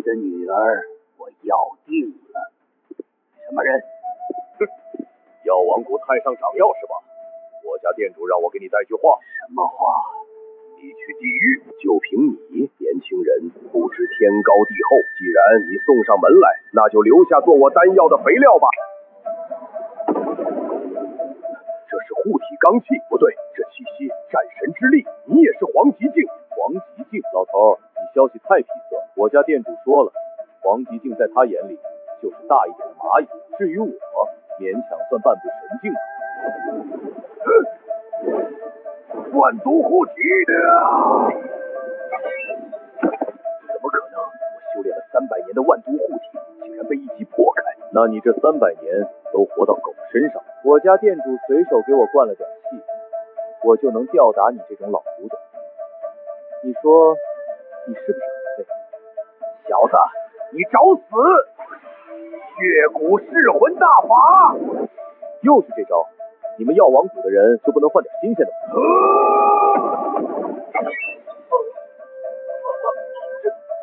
的女儿我要定了。什么人？哼，药王谷太上长药是吧？我家店主让我给你带句话。什么话？你去地狱，就凭你年轻人不知天高地厚。既然你送上门来，那就留下做我丹药的肥料吧。这是护体罡气，不对，这气息战神之力。你也是黄极境。黄极境，老头，你消息太痞色。我家店主说了，黄极境在他眼里就是大一点的蚂蚁。至于我，勉强算半步神境。万毒护体！怎么可能？我修炼了300年的万毒护体，竟然被一击破开。那你这300年都活到狗身上。我家店主随手给我灌了点气，我就能吊打你这种老古董。你说你是不是很废？小子，你找死！血骨噬魂大法，又是这招。你们药王谷的人就不能换点新鲜的吗？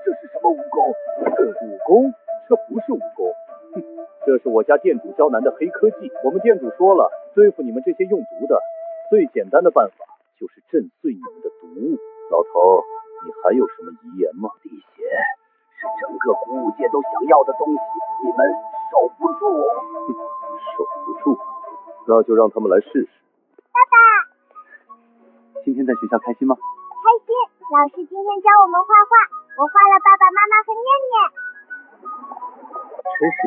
这是什么武功？武功？这不是武功，哼，这是我家店主教南的黑科技。我们店主说了，对付你们这些用毒的，最简单的办法就是震碎你们的毒物。老头，你还有什么遗言吗？地血是整个古武界都想要的东西，你们守不住。守不住，那就让他们来试试。爸爸，今天在学校开心吗？开心，老师今天教我们画画，我画了爸爸妈妈和念念。真是，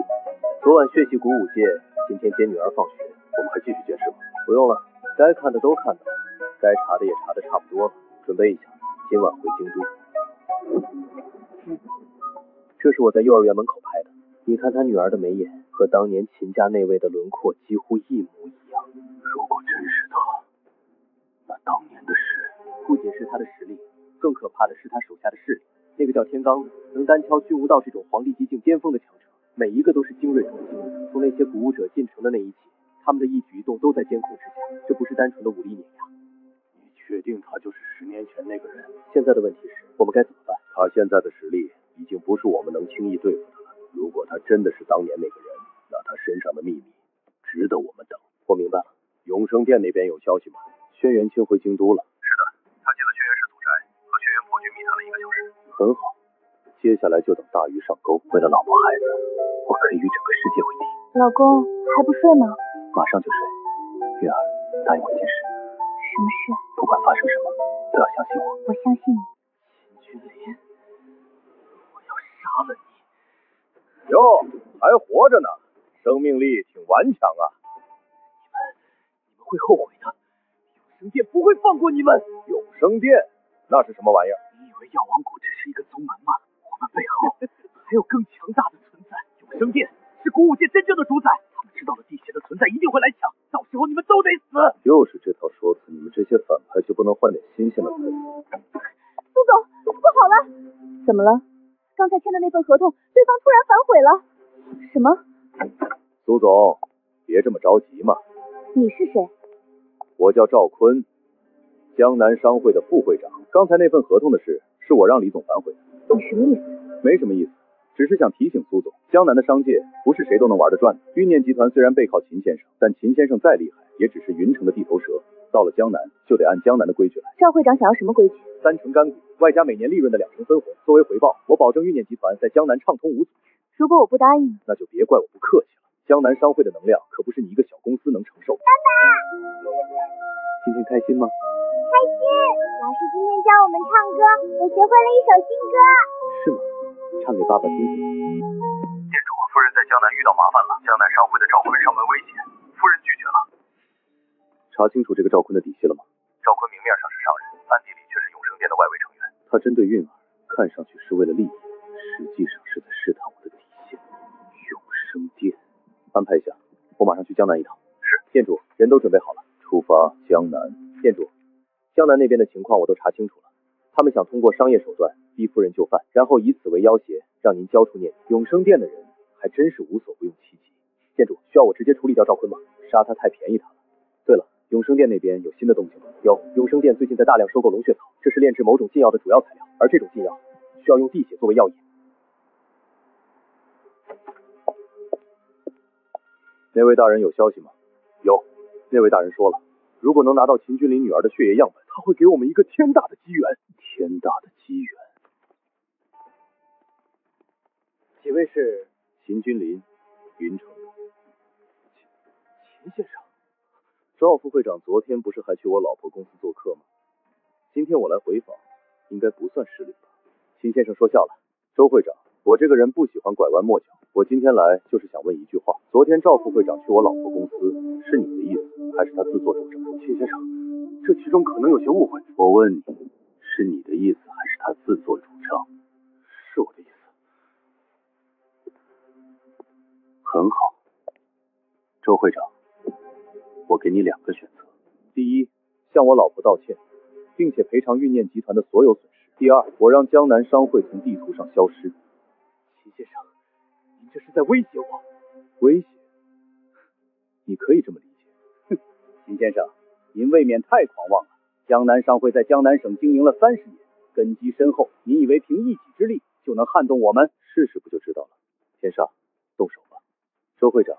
昨晚血洗古武界，今天接女儿放学，我们还继续见识吗？不用了，该看的都看到，该查的也查的差不多了，准备一下，今晚回京都。这是我在幼儿园门口拍的，你看他女儿的眉眼和当年秦家那位的轮廓几乎一模一样。如果真是他，那当年的事不仅是他的实力，更可怕的是他手下的势力。那个叫天罡的，能单挑军无道这种皇帝级境巅峰的强者，每一个都是精锐中的精锐。从那些古武者进城的那一起，他们的一举一动都在监控之下，这不是单纯的武力碾压。你确定他就是10年前那个人？现在的问题是，我们该怎么办？他现在的实力已经不是我们能轻易对付的了。如果他真的是当年那个人，那他身上的秘密值得我们等。我明白了。永生殿那边有消息吗？轩辕清回京都了。是的，他进了轩辕氏祖宅，和轩辕破军密谈了1个小时。很好，接下来就等大鱼上钩。为了老婆孩子，我可以与整个世界为敌。老公还不睡吗？马上就睡。月儿，答应我一件事。什么事？不管发生什么，都要相信我。我相信你。秦君临，我要杀了你！哟，还活着呢，生命力挺顽强啊。你们会后悔的。永生殿不会放过你们。永生殿？那是什么玩意儿？你以为药王谷只是一个宗门吗？我们背后还有更强大的存在。永生殿是古武界真正的主宰，他们知道了地邪的存在一定会来抢，到时候你们都得死。又是这套说辞，你们这些反派就不能换点新鲜的台词？苏总，不好了！怎么了？刚才签的那份合同，对方突然反悔了。什么？苏总，别这么着急嘛。你是谁？我叫赵坤，江南商会的副会长。刚才那份合同的事，是我让李总反悔的。你什么意思？没什么意思，只是想提醒苏总，江南的商界不是谁都能玩得转的。玉念集团虽然背靠秦先生，但秦先生再厉害，也只是云城的地头蛇。到了江南，就得按江南的规矩来。赵会长想要什么规矩？3成干股，外加每年利润的2成分红。作为回报，我保证玉念集团在江南畅通无阻。如果我不答应，那就别怪我不客气了。江南商会的能量可不是你一个小公司能承受的。爸爸，今天开心吗？开心！老师今天教我们唱歌，我学会了一首新歌。是吗？唱给爸爸听听。店主，夫人在江南遇到麻烦了，江南商会的赵坤上门威胁，夫人拒绝了。查清楚这个赵坤的底细了吗？赵坤明面上是商人，暗地里却是永生殿的外围成员。他针对韵儿，看上去是为了利益，实际上是在试探我的底线。永生殿，安排一下，我马上去江南一趟。是。店主，人都准备好了，出发江南。店主，江南那边的情况我都查清楚了，他们想通过商业手段逼夫人就范，然后以此为要挟，让您交出念。永生殿的人还真是无所不用其极。店主，需要我直接处理掉赵坤吗？杀他太便宜他了。对了，永生殿那边有新的动静吗？有，永生殿最近在大量收购龙血草，这是炼制某种禁药的主要材料，而这种禁药需要用地血作为药引。那位大人有消息吗？有，那位大人说了，如果能拿到秦君临女儿的血液样本，他会给我们一个天大的机缘。天大的机缘。几位是？秦君临，云城。秦先生，赵副会长昨天不是还去我老婆公司做客吗？今天我来回访，应该不算失礼吧？秦先生说笑了。周会长，我这个人不喜欢拐弯抹角，我今天来就是想问一句话：昨天赵副会长去我老婆公司，是你的意思，还是他自作主张？秦先生，这其中可能有些误会。我问你，是你的意思，还是他自作主张？是我的意思。很好，周会长，我给你2个选择：第一，向我老婆道歉，并且赔偿运念集团的所有损失；第二，我让江南商会从地图上消失。秦先生，您这是在威胁我。威胁？你可以这么理解。哼，秦先生，您未免太狂妄了。江南商会在江南省经营了30年，根基深厚，您以为凭一己之力就能撼动我们？试试不就知道了。天上，动手吧。周会长，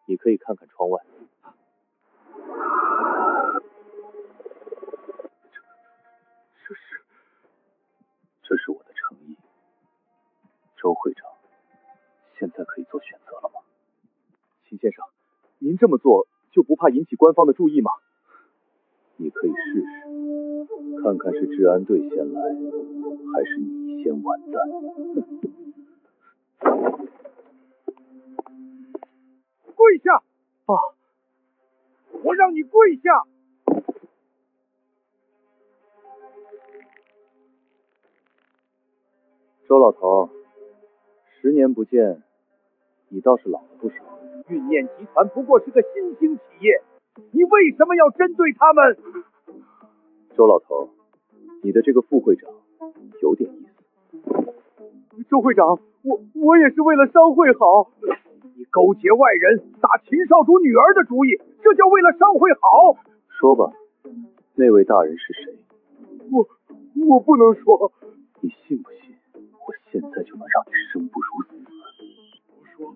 你可以看看窗外。这是我的诚意。周会长，现在可以做选择了吗？秦先生，您这么做就不怕引起官方的注意吗？你可以试试，看看是治安队先来，还是你先完蛋。跪下！爸，我让你跪下！周老头，10年不见，你倒是老了不少。运念集团不过是个新兴企业，你为什么要针对他们？周老头，你的这个副会长有点意思。周会长，我也是为了商会好。你勾结外人，打秦少主女儿的主意，这叫为了商会好。说吧，那位大人是谁？我不能说。你信不信？我现在就能让你生不如死。我说，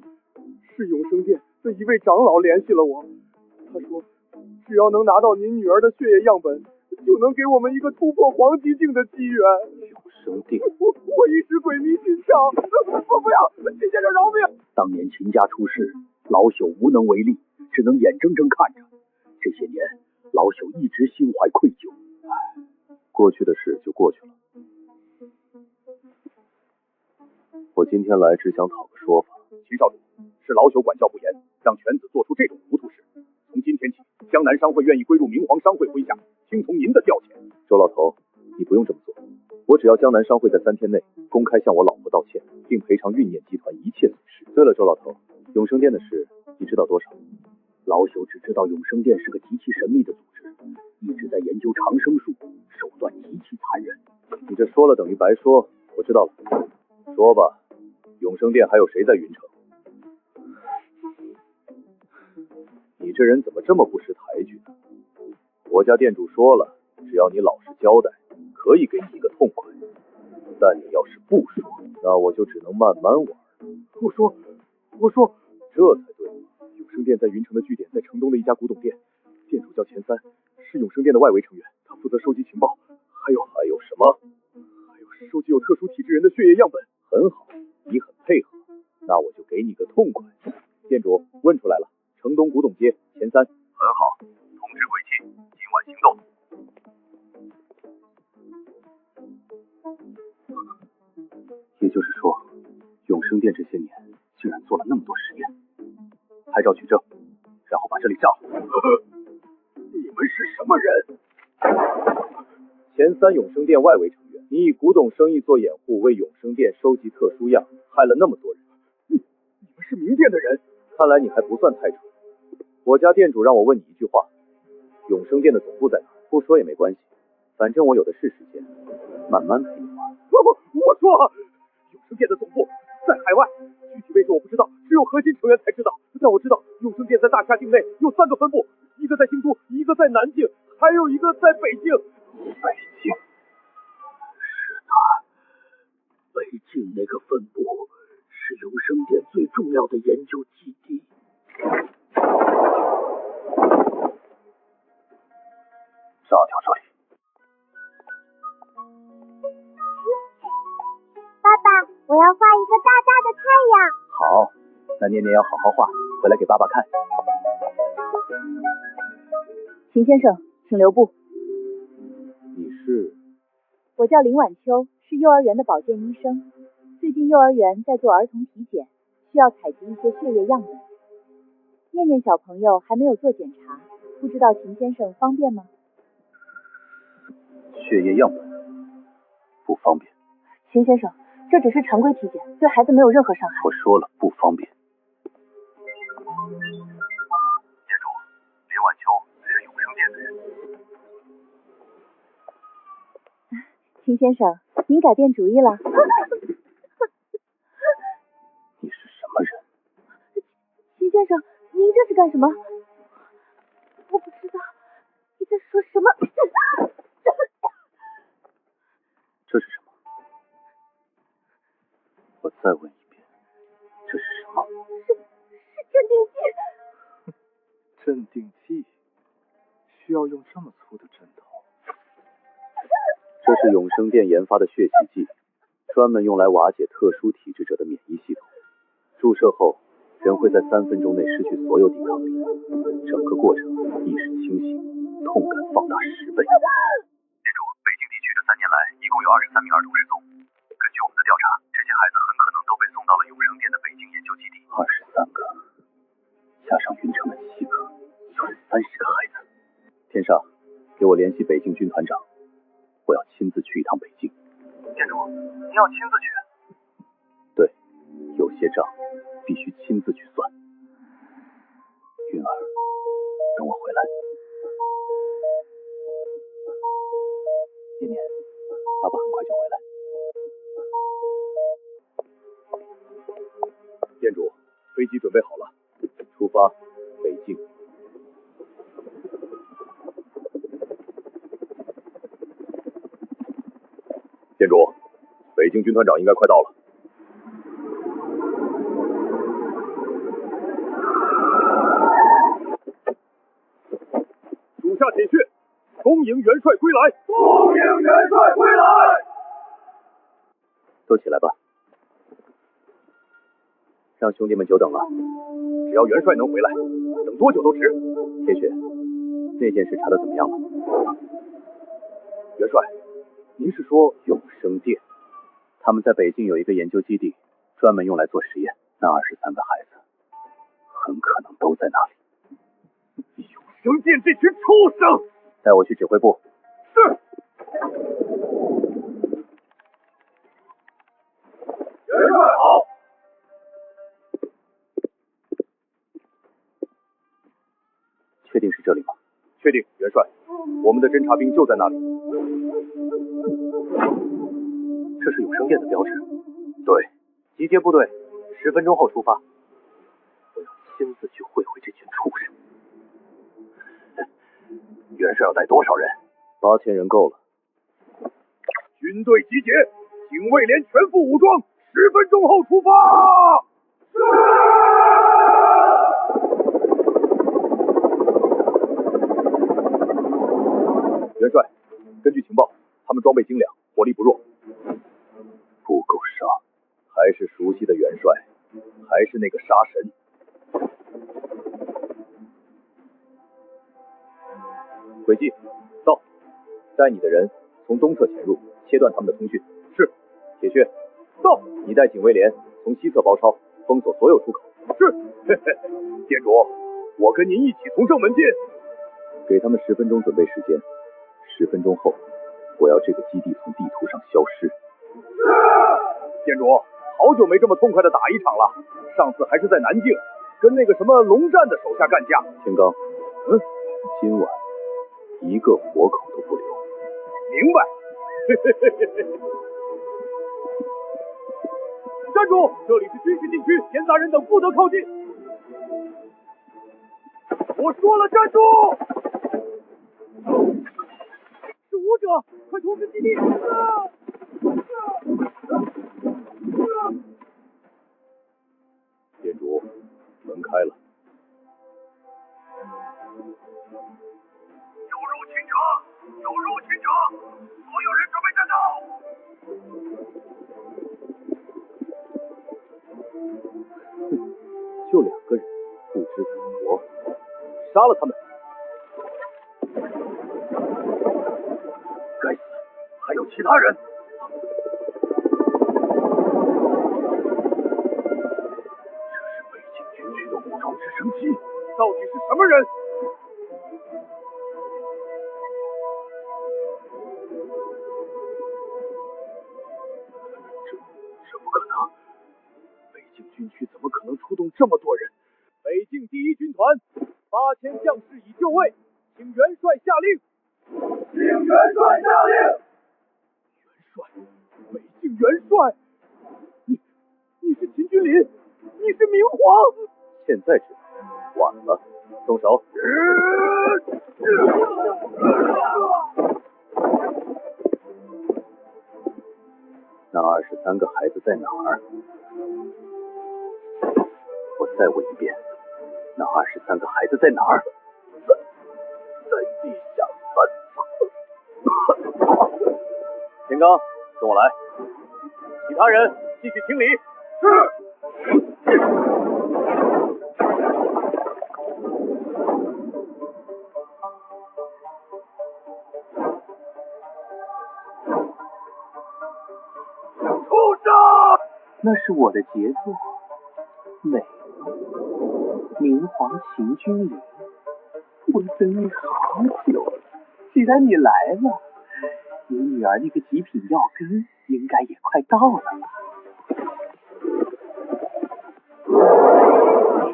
是永生殿的一位长老联系了我，他说，只要能拿到您女儿的血液样本，就能给我们一个突破黄极境的机缘。永生殿，我一时鬼迷心窍，不要，秦先生饶命！当年秦家出事，老朽无能为力，只能眼睁睁看着。这些年，老朽一直心怀愧疚。过去的事就过去了。我今天来只想讨个说法。秦少主，是老朽管教不严，让犬子做出这种糊涂事。从今天起，江南商会愿意归入明皇商会麾下，听从您的调遣。周老头，你不用这么做，我只要江南商会在3天内公开向我老婆道歉，并赔偿运念集团一切损失。对了，周老头，永生殿的事你知道多少？老朽只知道永生殿是个极其神秘的组织，一直在研究长生术，手段极其残忍。你这说了等于白说，我知道了。说吧，永生殿还有谁在云城？你这人怎么这么不识抬举呢？我家店主说了，只要你老实交代，可以给你一个痛快。但你要是不说，那我就只能慢慢玩。我说，这才对。永生殿在云城的据点在城东的一家古董店，店主叫钱三，是永生殿的外围成员，他负责收集情报，还有什么？还有收集有特殊体质人的血液样本。很好，你很配合，那我就给你个痛快。店主问出来了，城东古董街钱三。很好，通知鬼泣，今晚行动。也就是说，永生殿这些年竟然做了那么多实验，拍照取证，然后把这里炸了。你们是什么人？前3永生殿外围成员，你以古董生意做掩护，为永生殿收集特殊样，害了那么多人。你们是明殿的人？看来你还不算太蠢。我家店主让我问你一句话，永生殿的总部在哪？不说也没关系，反正我有的是时间，慢慢陪你玩。我说，永生殿的总部在海外，具体位置我不知道，只有核心成员才知道。但我知道永生殿在大夏境内有3个分部，一个在京都，一个在南境，还有一个在北境。北境，是他。北境那个分部是永生殿最重要的研究基地。这条这里。爸爸，我要画一个大大的太阳。好，那念念要好好画，回来给爸爸看。秦先生，请留步。你是？我叫林婉秋，是幼儿园的保健医生。最近幼儿园在做儿童体检，需要采集一些血液样本。念念小朋友还没有做检查，不知道秦先生方便吗？血液样本不方便。秦先生，这只是常规体检，对孩子没有任何伤害。我说了不方便。店主，林晚秋是永生店的人。秦先生，您改变主意了？你是什么人？秦先生，您这是干什么？我不知道你在说什么。这是什么？我再问一遍，这是什么？是镇定剂。镇定剂需要用这么粗的针头？这是永生店研发的血洗剂，专门用来瓦解特殊体质者的免疫系统。注射后，人会在3分钟内失去所有抵抗力，整个过程意识清醒，痛感放大10倍。店主，北京地区这3年来一共有23名儿童失踪。根据我们的调查，这些孩子很可能都被送到了永生店的北京研究基地。23个，加上云城的7个，有30个孩子。天上，给我联系北京军团长，我要亲自去一趟北京。店主，您要亲自去？对，有些账必须亲自去算。云儿，等我回来。念念，爸爸很快就回来。店主，飞机准备好了，出发，北京。店主，北京军团长应该快到了。属下铁血，恭迎元帅归来！恭迎元帅归来！都起来吧，让兄弟们久等了。只要元帅能回来，等多久都值。铁血，那件事查得怎么样了？元帅，您是说永生殿？他们在北京有一个研究基地，专门用来做实验。那23个孩子很可能都在那里。永生殿这群畜生！带我去指挥部。是。元帅好。确定是这里吗？确定，元帅。我们的侦察兵就在那里。这是永生殿的标志。对，集结部队，10分钟后出发。我要亲自去会会这群畜生。元帅要带多少人？8000人够了。军队集结，警卫连全副武装，10分钟后出发。是。元帅，根据情报，他们装备精良，火力不弱。不够杀，还是熟悉的元帅，还是那个杀神。轨迹，到，带你的人从东侧潜入，切断他们的通讯。是。铁血，到，你带警卫连从西侧包抄，封锁所有出口。是。店主，我跟您一起从正门进。给他们10分钟准备时间，10分钟后，我要这个基地从地图上消失。店主，好久没这么痛快的打一场了，上次还是在南京，跟那个什么龙战的手下干架。天罡，今晚一个活口都不留。明白。站住！这里是军事禁区，闲杂人等不得靠近。我说了，站住！是武者，快通知基地！店主，门开了。有辱侵者，就2个人，不知死活，杀了他们！该死，还有其他人！这是北京军区的武装直升机，到底是什么人？这不可能！北京军区怎么可能出动这么多人？北境第1军团8000将士已就位，请元帅下令。请元帅下令。元帅，北境元帅，你是秦君临，你是明皇。现在知道，晚了，松手。那23个孩子在哪儿？我再问一遍，那23个孩子在哪儿？在地下3层。田刚，跟我来。其他人继续清理。是。出战！那是我的杰作，美了。明皇秦君临，我等你好久了。既然你来了，你女儿那个极品药根应该也快到了吧？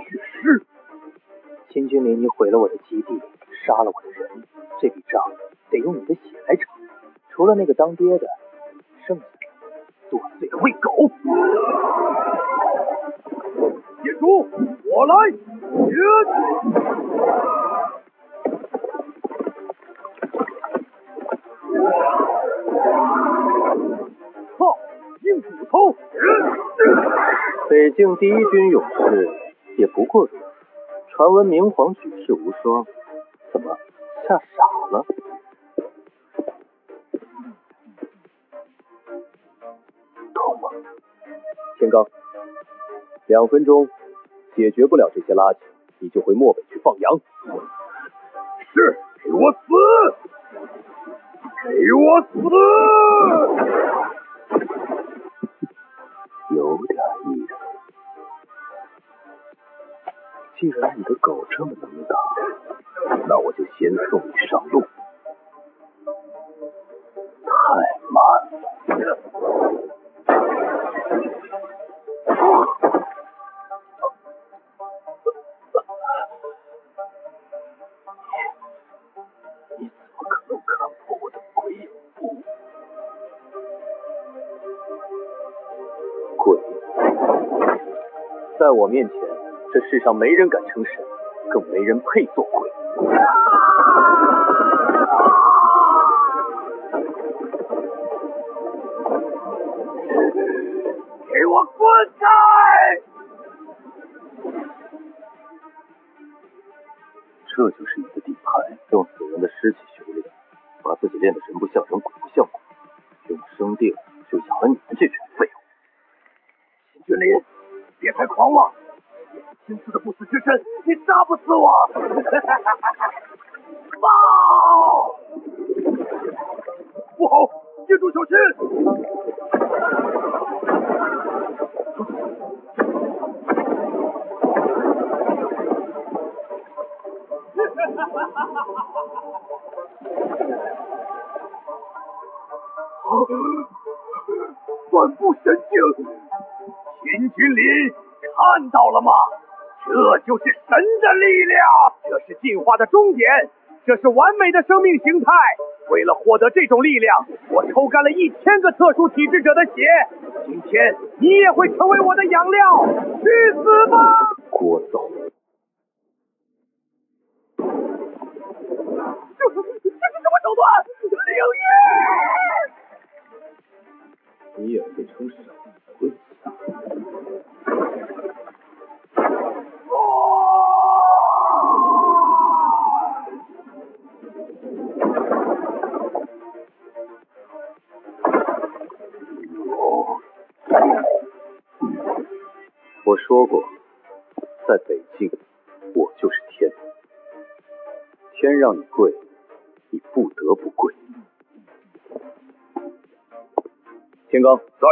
血尸！秦君临，你毁了我的基地，杀了我的人，这笔账得用你的血来偿。除了那个当爹的，剩下的作祟的喂狗。业主，我来！靠，硬骨头！北境第1军勇士也不过如此。传闻明皇举世无双，怎么吓傻了？痛吗？天罡，2分钟解决不了这些垃圾，你就回漠北去放羊。是，给我死！给我死！有点意思。既然你的狗这么能打，那我就先送你上路。太慢了。你怎么可能看破我的鬼符？鬼，在我面前，这世上没人敢称神，更没人配做鬼。给我滚开！这就是你的底牌，用死人的尸体修炼，把自己练得人不像人，鬼不像鬼，永生殿就养了你们这群废物。秦君临，别太狂妄！亲自的不死之身，你杀不死我！报！不好，业主小心！反复神境，秦君临，看到了吗？这就是神的力量，这是进化的终点，这是完美的生命形态。为了获得这种力量，我抽干了1000个特殊体质者的血。今天你也会成为我的养料，去死吧！聒噪！这是什么手段？灵异！你也会称神，会死。我说过，在在北境，我就是天。天让你跪，你不得不跪。天罡在，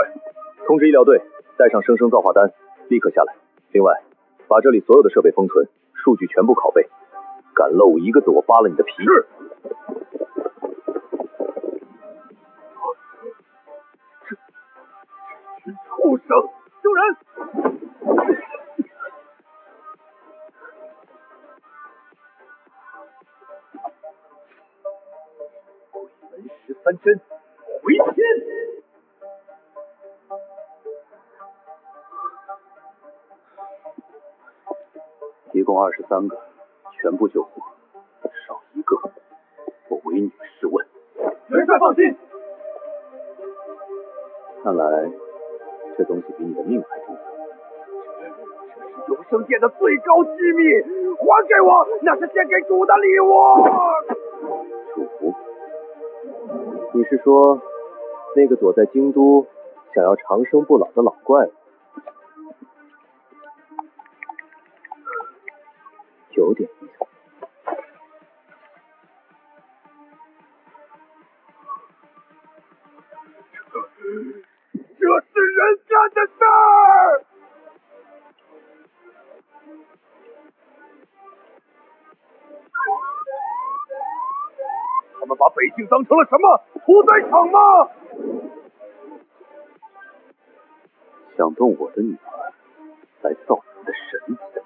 通知医疗队带上生生造化丹，立刻下来。另外，把这里所有的设备封存，数据全部拷贝。敢漏一个字，我扒了你的皮！是。这群畜生！救人！鬼门13针，回天！一共23个，全部救活，少一个，我唯女是问。元帅放心。看来这东西比你的命还重要。这是永生殿的最高机密，还给我，那是献给主的礼物。主？你是说那个躲在京都想要长生不老的老怪物？有点意思。这是人干的事儿！他们把北境当成了什么？屠宰场吗？想动我的女儿来造你的神子，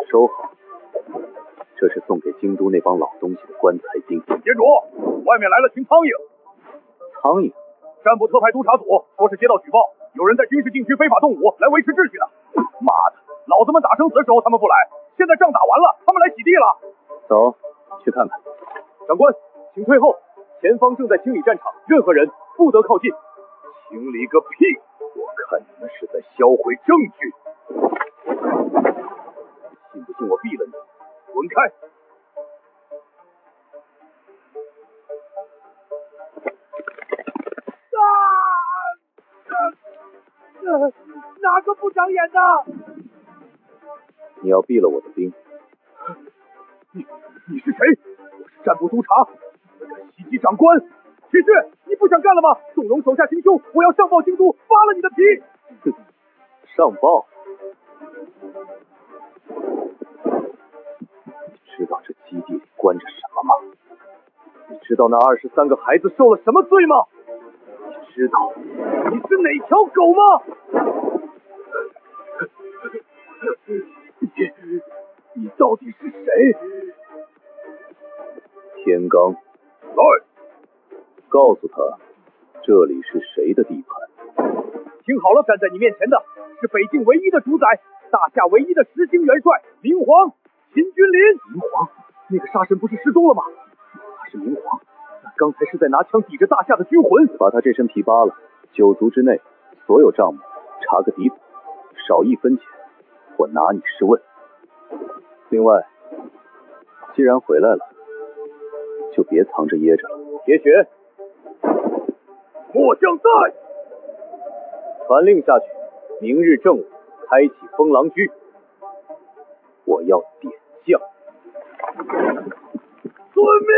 收好，这是送给京都那帮老东西的棺材钉。店主，外面来了群苍蝇。苍蝇？占卜特派督察组说是接到举报，有人在军事禁区非法动武，来维持秩序的。妈的，老子们打生死的时候他们不来，现在仗打完了，他们来洗地了。走，去看看。长官，请退后，前方正在清理战场，任何人不得靠近。清理个屁！我看你们是在销毁证据。信不信我毙了你？滚开！哪个不长眼的？你要毙了我的兵。你是谁？我是战部督察，我敢袭击长官。铁血，你不想干了吗？纵容手下行凶，我要上报京都，扒了你的皮！哼，上报？你知道这基地里关着什么吗？你知道那23个孩子受了什么罪吗？你知道你是哪条狗吗？你到底是谁？天罡，来，告诉他这里是谁的地盘。听好了，站在你面前的是北境唯一的主宰，大夏唯一的实行元帅明皇秦君临。明皇？那个杀神不是失踪了吗？他是明皇，那刚才是在拿枪抵着大夏的军魂。把他这身皮扒了，9族之内所有账目查个底补，少1分钱，我拿你是问。另外，既然回来了，就别藏着掖着了。铁血，末将在。传令下去，明日正午开启风狼居，我要点将。遵命！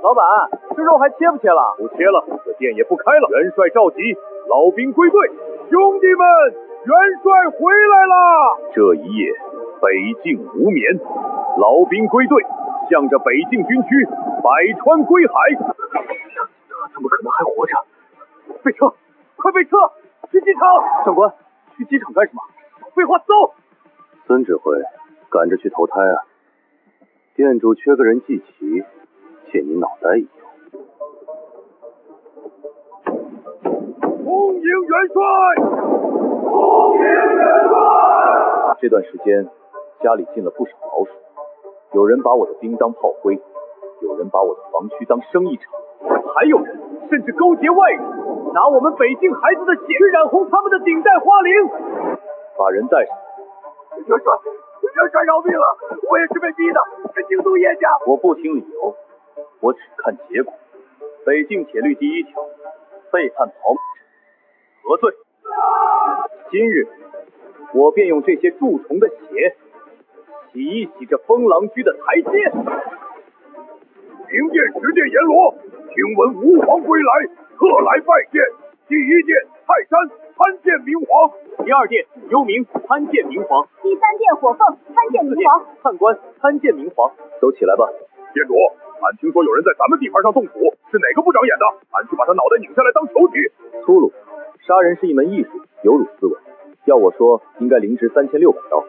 老板，这肉还切不切了？不切了，这店也不开了。元帅召集，老兵归队，兄弟们，元帅回来了！这一夜，北境无眠，老兵归队，向着北境军区百川归海。他怎么可能还活着？备车，快备车，去机场！长官，去机场干什么？废话，走！孙指挥，赶着去投胎啊！店主缺个人祭旗，借你脑袋一用。恭迎元帅！恭迎元帅！这段时间家里进了不少老鼠，有人把我的兵当炮灰，有人把我的防区当生意场，还有人甚至勾结外人，拿我们北境孩子的血去染红他们的顶戴花翎。把人带上。元帅饶命了！我也是被逼的，是京都叶家。我不听理由，我只看结果。北境铁律第1条，背叛袍何罪？今日我便用这些蛀虫的血洗一洗这风狼居的台阶。明殿十殿阎罗，听闻吾皇归来，特来拜见。第1殿泰山参见明皇，第2殿幽冥参见明皇，第3殿火凤参见明皇，判官参见明皇。都起来吧。殿主，俺听说有人在咱们地盘上动土，是哪个部长演的？俺去把他脑袋拧下来当球体。粗鲁，杀人是一门艺术，有辱斯文。要我说，应该凌迟3600刀，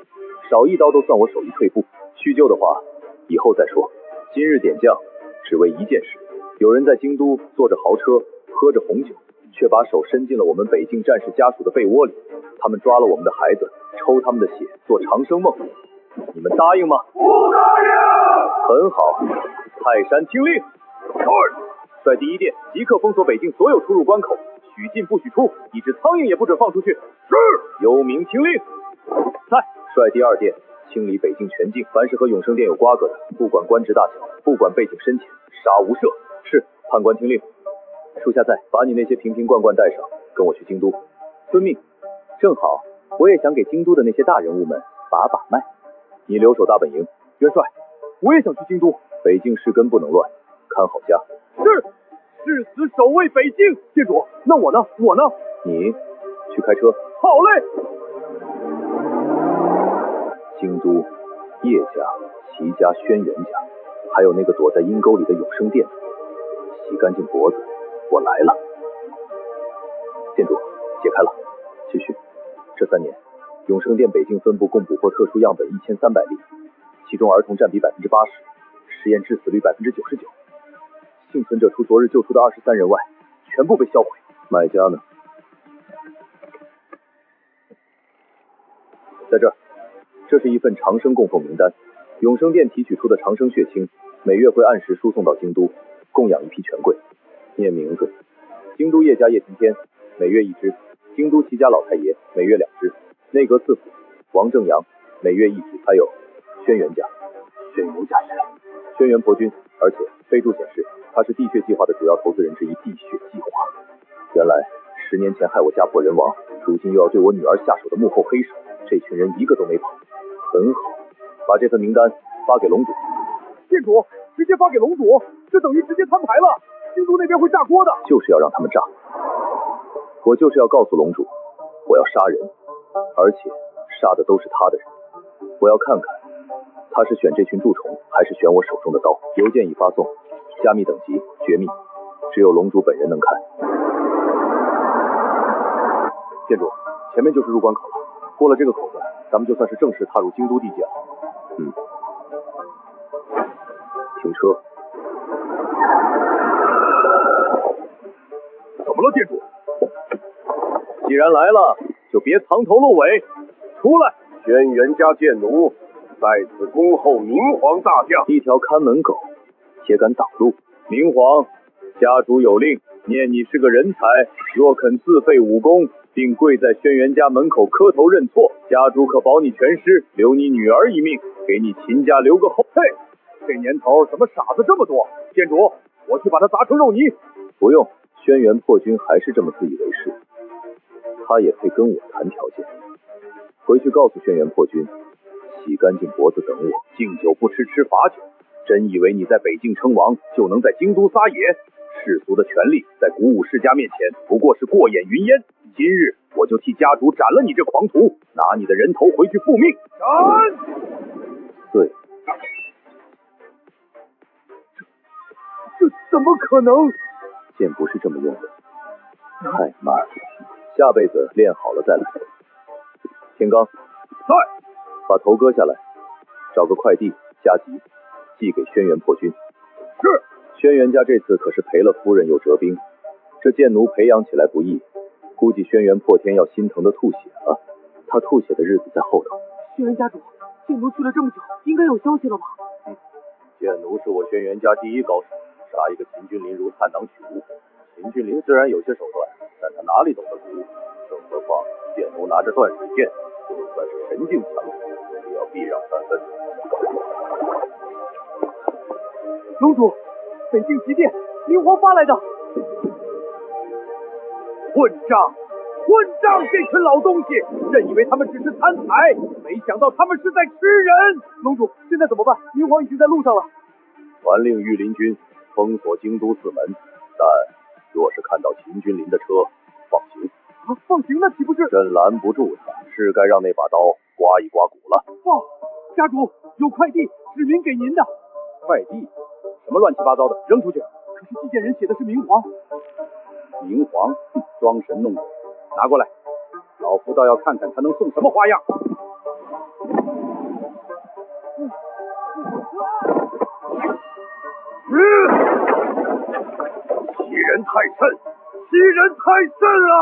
少一刀都算我手艺退步。叙旧的话，以后再说。今日点将，只为一件事：有人在京都坐着豪车，喝着红酒，却把手伸进了我们北境战士家属的被窝里。他们抓了我们的孩子，抽他们的血，做长生梦。你们答应吗？不答应。很好，泰山听令。率第1殿即刻封锁北境所有出入关口，许进不许出，一只苍蝇也不准放出去。是。幽冥听令。在。率第2殿清理北境全境，凡是和永生殿有瓜葛的，不管官职大小，不管背景深浅，杀无赦。是。判官听令。属下在，把你那些瓶瓶罐罐带上，跟我去京都。遵命。正好，我也想给京都的那些大人物们把把脉。你留守大本营。元帅，我也想去京都。北境事根不能乱，看好家。是。誓死守卫北境。殿主，那我呢？我呢？你去开车。好嘞。京都叶家、齐家、轩辕家，还有那个躲在阴沟里的永生殿主，洗干净脖子，我来了。殿主，解开了。继续。这3年，永生殿北境分部共捕获特殊样本1300例，其中儿童占比80%，实验致死率99%。幸存者除昨日救出的23人外，全部被销毁。买家呢？在这儿。这是一份长生供奉名单，永生殿提取出的长生血清，每月会按时输送到京都，供养一批权贵。念名字：京都叶家叶晴天，每月1支；京都齐家老太爷，每月2支；内阁四府王正阳，每月1支。还有轩辕家。轩辕家谁？轩辕婆君，而且备注显示，他是地血计划的主要投资人之一。地血计划，原来10年前害我家破人亡，如今又要对我女儿下手的幕后黑手，这群人一个都没跑。很好，把这份名单发给龙主。殿主，直接发给龙主，这等于直接摊牌了，京都那边会炸锅的。就是要让他们炸。我就是要告诉龙主，我要杀人，而且杀的都是他的人。我要看看他是选这群蛀虫，还是选我手中的刀。邮件已发送，加密等级绝密，只有龙主本人能看。殿主，前面就是入关口了，过了这个口子，咱们就算是正式踏入京都地界了。停车。怎么了，殿主？既然来了，就别藏头露尾，出来！轩辕家贱奴在此恭候明皇大驾。一条看门狗，也敢挡路？明皇，家主有令，念你是个人才，若肯自废武功，并跪在轩辕家门口磕头认错，家主可保你全尸，留你女儿一命，给你秦家留个后。嘿，这年头怎么傻子这么多？殿主，我去把他砸成肉泥。不用，轩辕破军还是这么自以为是，他也配跟我谈条件。回去告诉轩辕破军，洗干净脖子等我，敬酒不吃吃罚酒。真以为你在北境称王，就能在京都撒野？世俗的权力在古武世家面前不过是过眼云烟。今日我就替家主斩了你这狂徒，拿你的人头回去复命。斩！对，这怎么可能？剑不是这么用的，太慢了。下辈子练好了再来。天罡，在，把头割下来，找个快递加急，寄给轩辕破军。是。轩辕家这次可是赔了夫人又折兵，这贱奴培养起来不易，估计轩辕破天要心疼的吐血了。他吐血的日子在后头。轩辕家主，剑奴去了这么久，应该有消息了吧？剑奴是我轩辕家第一高手，杀一个秦君临如探囊取物。秦君临虽然有些手段，但他哪里懂得武术？更何况剑奴拿着断水剑，就算是神境强者，也要避让3分。龙主，北境急电，明皇发来的。混账！混账！这群老东西，朕以为他们只是贪财，没想到他们是在吃人。龙主，现在怎么办？明皇已经在路上了。传令御林军封锁京都四门，但若是看到秦君临的车，放行。啊，放行那岂不是？朕拦不住他，是该让那把刀刮一刮骨了。报，家主有快递，指明给您的。快递？什么乱七八糟的，扔出去！可是寄件人写的是明皇。明皇，装神弄鬼，拿过来，老夫倒要看看他能送什么花样。欺人太甚！欺人太甚啊！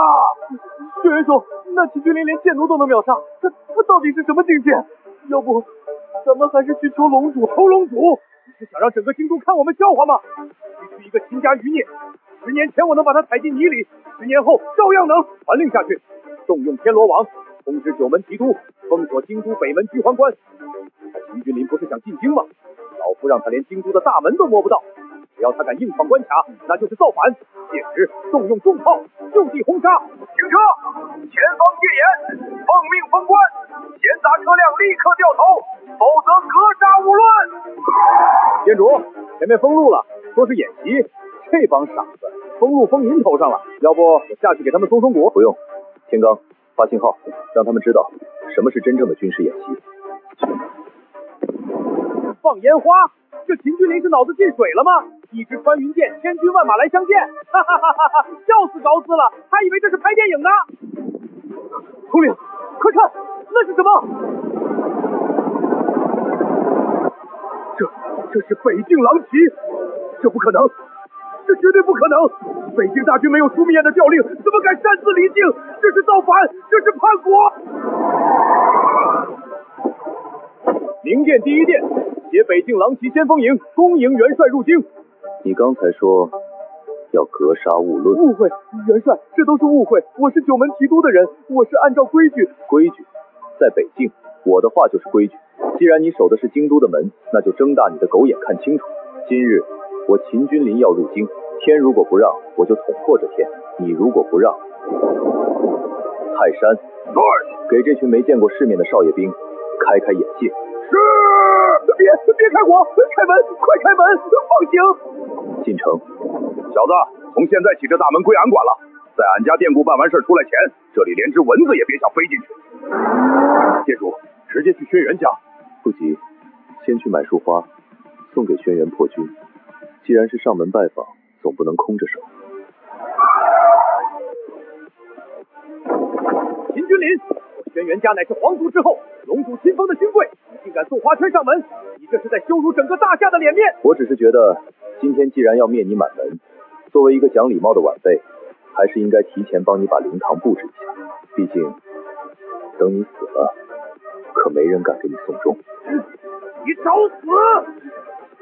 薛元首，那秦君临连剑奴都能秒杀，他到底是什么境界？要不，咱们还是去求龙主。求龙主？你是想让整个京都看我们笑话吗？区区一个秦家余孽，10年前我能把他踩进泥里，10年后照样能。传令下去，动用天罗网，通知9门提督，封锁京都北门居环关。秦君临不是想进京吗？老夫让他连京都的大门都摸不到。只要他敢硬闯关卡，那就是造反。届时动用重炮就地轰杀。停车！前方戒严，奉命封关，闲杂车辆立刻掉头，否则格杀勿论。店主，前面封路了，说是演习。这帮傻子，封路封您头上了，要不我下去给他们松松骨？不用，天罡发信号，让他们知道什么是真正的军事演习。放烟花？这秦君临是脑子进水了吗？一支穿云箭，千军万马来相见，哈哈哈哈！笑死高斯了，还以为这是拍电影呢。统领，快看，那是什么？这是北境狼骑，这不可能，这绝对不可能！北境大军没有书面的调令，怎么敢擅自离境？这是造反，这是叛国！明殿第一殿，携北境狼骑先锋营恭迎元帅入京。你刚才说要格杀勿论。误会，元帅，这都是误会。我是9门提督的人，我是按照规矩。规矩，在北境，我的话就是规矩。既然你守的是京都的门，那就睁大你的狗眼看清楚。今日我秦君临要入京，天如果不让，我就捅破这天；你如果不让，泰山，给这群没见过世面的少爷兵开开眼界。是，别开火，开门，快开门，放行。进城。小子，从现在起这大门归俺管了，在俺家店铺办完事出来前，这里连只蚊子也别想飞进去。店主，直接去轩辕家。不急，先去买束花送给轩辕破军。既然是上门拜访，总不能空着手。秦君临，我轩辕家乃是皇族之后，龙主亲封的勋贵，你竟敢送花圈上门，你这是在羞辱整个大夏的脸面。我只是觉得，今天既然要灭你满门，作为一个讲礼貌的晚辈，还是应该提前帮你把灵堂布置一下。毕竟，等你死了，可没人敢给你送终。你找死！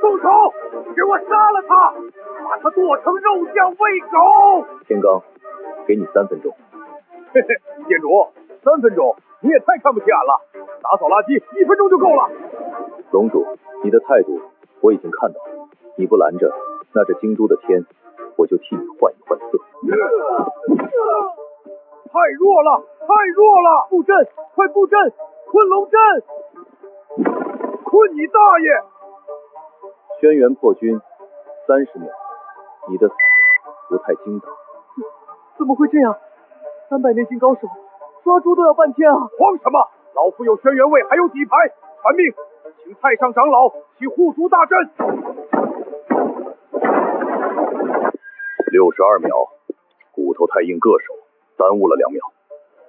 动手！给我杀了他，把他剁成肉酱喂狗！天罡，给你3分钟。嘿嘿，店主，3分钟，你也太看不起俺了。打扫垃圾1分钟就够了。龙主，你的态度我已经看到了，你不拦着，那这京都的天，我就替你换一换色。太弱了，太弱了！布阵，快布阵！困龙阵！困你大爷！轩辕破军，30秒，你的死不太经打。怎么会这样？300内境高手，抓猪都要半天啊！慌什么？老夫有轩辕卫，还有底牌。传命，请太上长老起护族大阵。62秒，骨头太硬，硌手，耽误了2秒。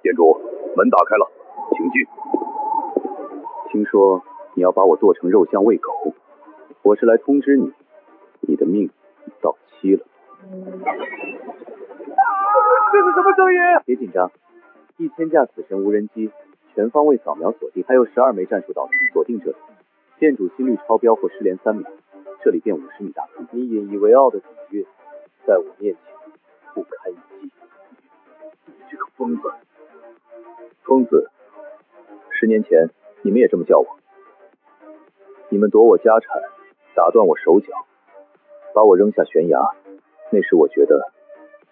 店主，门打开了，请进。听说你要把我剁成肉酱喂狗，我是来通知你，你的命到期了。这是什么声音？别紧张，1000架死神无人机全方位扫描锁定，还有12枚战术导弹锁定这里。店主心率超标或失联3秒，这里便50米大坑。你引以为傲的底蕴，在我面前不堪一击。你这个疯子！疯子，10年前你们也这么叫我。你们夺我家产，打断我手脚，把我扔下悬崖，那时我觉得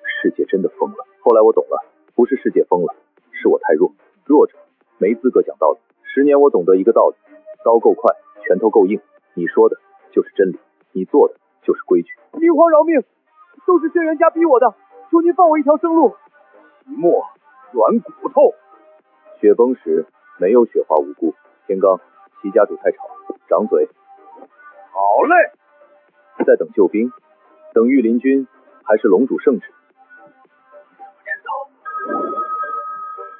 世界真的疯了。后来我懂了，不是世界疯了，是我太弱，弱者没资格讲道理。10年我懂得一个道理，刀够快，拳头够硬，你说的就是真理，你做的就是规矩。明皇饶命，都是轩辕家逼我的，求您放我一条生路。期末软骨头。雪崩时没有雪花无辜。天罡，齐家主太吵，掌嘴。好嘞。在等救兵，等御林军，还是龙主圣旨？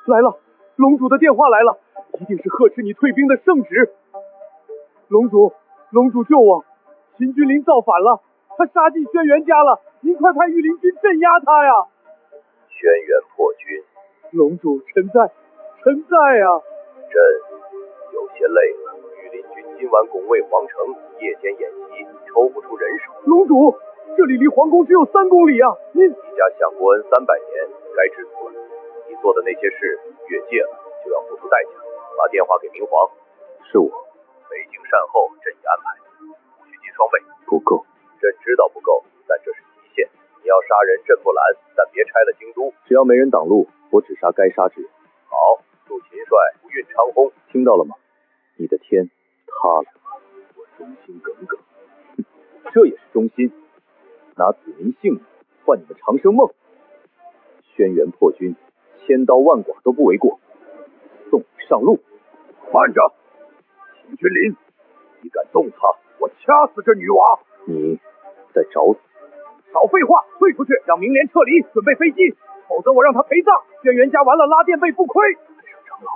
来了，龙主的电话来了，一定是呵斥你退兵的圣旨。龙主救我！秦君临造反了，他杀进轩辕家了，您快派御林军镇压他呀！轩辕破军。龙主，臣在啊！朕有些累了。御林军今晚拱卫皇城，夜间演习，抽不出人手。龙主，这里离皇宫只有3公里啊！您家享国恩300年，该知足了。你做的那些事越界了，就要付出代价。把电话给明皇。是我。北京善后，朕已安排，不许进双倍。不够。朕知道不够，但这是极限。你要杀人，朕不拦，但别拆了京都。只要没人挡路，我只杀该杀之人。好，祝秦帅福运昌轰。听到了吗？你的天塌了。我忠心耿耿。这也是忠心。拿子民性命换你们长生梦。轩辕破军，千刀万剐都不为过。送你上路。慢着，秦君临，你敢动他，我掐死这女娃！你在找死！少废话，退出去，让明莲撤离，准备飞机，否则我让他陪葬。轩辕家完了，拉垫背不亏。太上长老，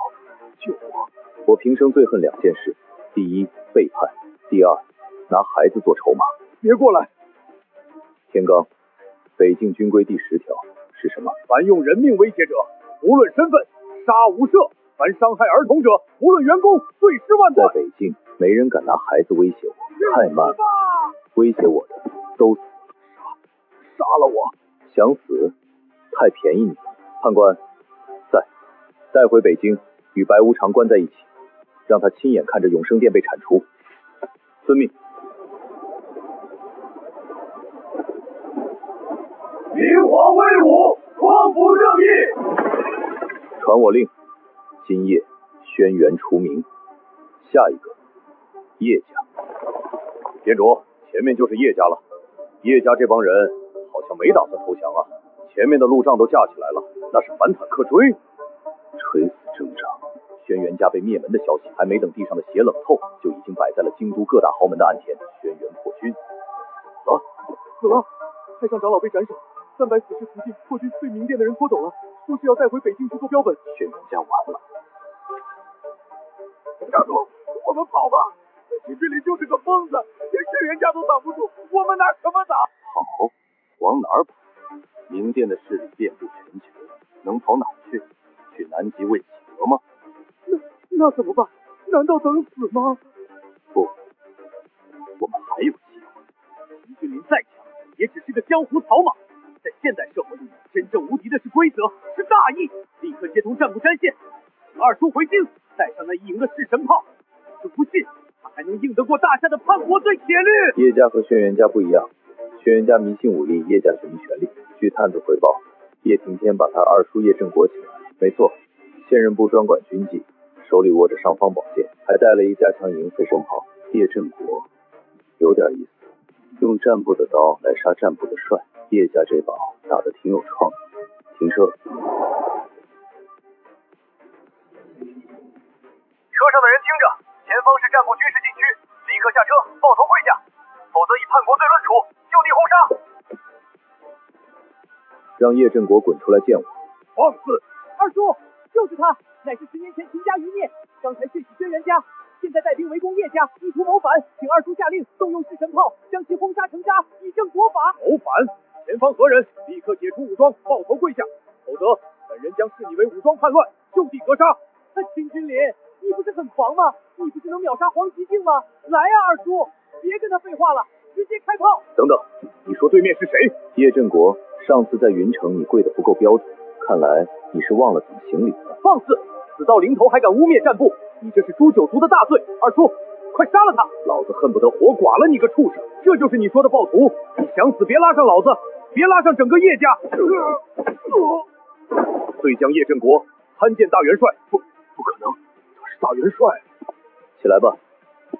救我！我平生最恨2件事：第一，背叛；第二，拿孩子做筹码。别过来！天罡，北境军规第10条是什么？凡用人命威胁者，无论身份，杀无赦；凡伤害儿童者，无论员工，罪10万在贯。北境，没人敢拿孩子威胁我，太慢了。威胁我的都死了。杀了我！想死？太便宜你了。判官，带回北京，与白无常关在一起，让他亲眼看着永生殿被铲除。遵命。明皇威武，匡扶正义。传我令，今夜轩辕除名。下一个，叶家。店主，前面就是叶家了。叶家这帮人好像没打算投降啊，前面的路障都架起来了，那是反坦克追。垂死挣扎，轩辕家被灭门的消息还没等地上的血冷透，就已经摆在了京都各大豪门的案前。轩辕破军死了！太上长老被斩首，300死尸途径，破军被明殿的人拖走了，说是要带回北京去做标本。轩辕家完了。家主，我们跑吧！秦君临就是个疯子，连轩辕家都挡不住，我们拿什么打？好，往哪儿跑？明殿的势力遍布全球，能跑哪去？去南极为企鹅吗？那怎么办？难道等死吗？不，我们还有机会。秦君临再强，也只是个江湖草马。在现代社会里，真正无敌的是规则，是大义。立刻接通战部詹县，请二叔回京，带上那1营的弑神炮。就不信他还能硬得过大夏的叛国罪铁律。叶家和轩辕家不一样，轩辕家迷信武力，叶家雄权力。据探子汇报，叶挺天把他二叔叶振国请来。没错，现任部专管军纪，手里握着尚方宝剑，还带了一加强营飞升炮。叶振国有点意思，用战部的刀来杀战部的帅。叶家这把打得挺有创意。停车。车上的人听着，前方是战部军事禁区，立刻下车，抱头跪下，否则以叛国罪论处，就地轰杀。让叶振国滚出来见我。放肆！二叔，就是他，乃是10年前秦家余孽，刚才血洗轩辕家，现在带兵围攻叶家，意图谋反，请二叔下令动用弑神炮，将其轰杀成渣，以正国法。谋反？前方何人？立刻解除武装，抱头跪下，否则本人将视你为武装叛乱，就地格杀。秦君临，你不是很狂吗？你不是能秒杀黄极静吗？来呀，二叔，别跟他废话了，直接开炮！等等，你说对面是谁？叶振国，上次在云城你跪得不够标准，看来你是忘了怎么行礼了。放肆！死到临头还敢污蔑战部，你这是诛九族的大罪！二叔，快杀了他！老子恨不得活剐了你个畜生！这就是你说的暴徒！你想死别拉上老子，别拉上整个叶家！醉将叶振国参见大元帅。不可能，他是大元帅。起来吧，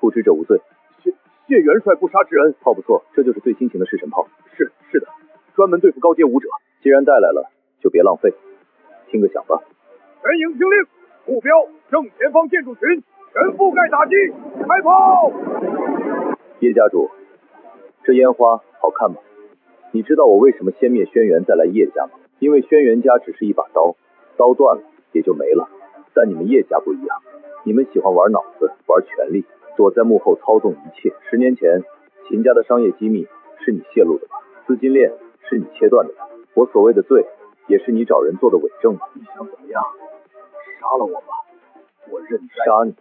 不知者无罪。谢元帅不杀之恩。炮不错，这就是最新型的式神炮。是的，专门对付高阶武者。既然带来了，就别浪费。听个响吧。全营听令，目标正前方建筑群，全覆盖打击，开炮！叶家主，这烟花好看吗？你知道我为什么先灭轩辕再来叶家吗？因为轩辕家只是一把刀，刀断了也就没了。但你们叶家不一样，你们喜欢玩脑子，玩权力，躲在幕后操纵一切。10年前，秦家的商业机密是你泄露的吧？资金链是你切断的吧？我所谓的罪，也是你找人做的伪证吧？你想怎么样？杀了我吧，我认栽。杀你，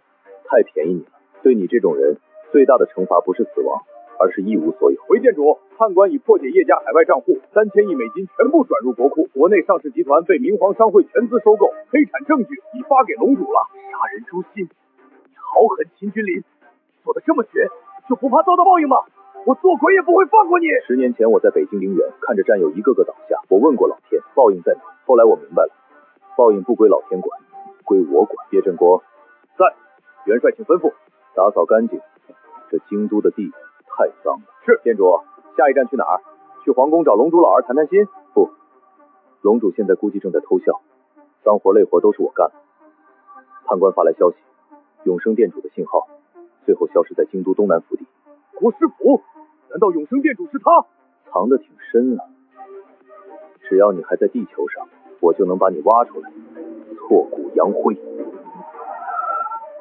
太便宜你了。对你这种人，最大的惩罚不是死亡，而是一无所有。回建主，判官已破解叶家海外账户，3000亿美金全部转入国库，国内上市集团被明皇商会全资收购，黑产证据已发给龙主了。杀人诛心，你好狠，秦君临，做的这么绝，就不怕遭到报应吗？我做鬼也不会放过你。10年前我在北京陵园看着战友一个个倒下，我问过老天，报应在哪？后来我明白了，报应不归老天管，归我管。叶振国在，元帅请吩咐。打扫干净，这京都的地太脏了。是，店主，下一站去哪儿？去皇宫找龙主老儿谈谈心？不，龙主现在估计正在偷笑，脏活累活都是我干的。判官发来消息，永生店主的信号最后消失在京都东南府邸。国师府？难道永生店主是他？藏得挺深啊！只要你还在地球上，我就能把你挖出来，挫骨扬灰。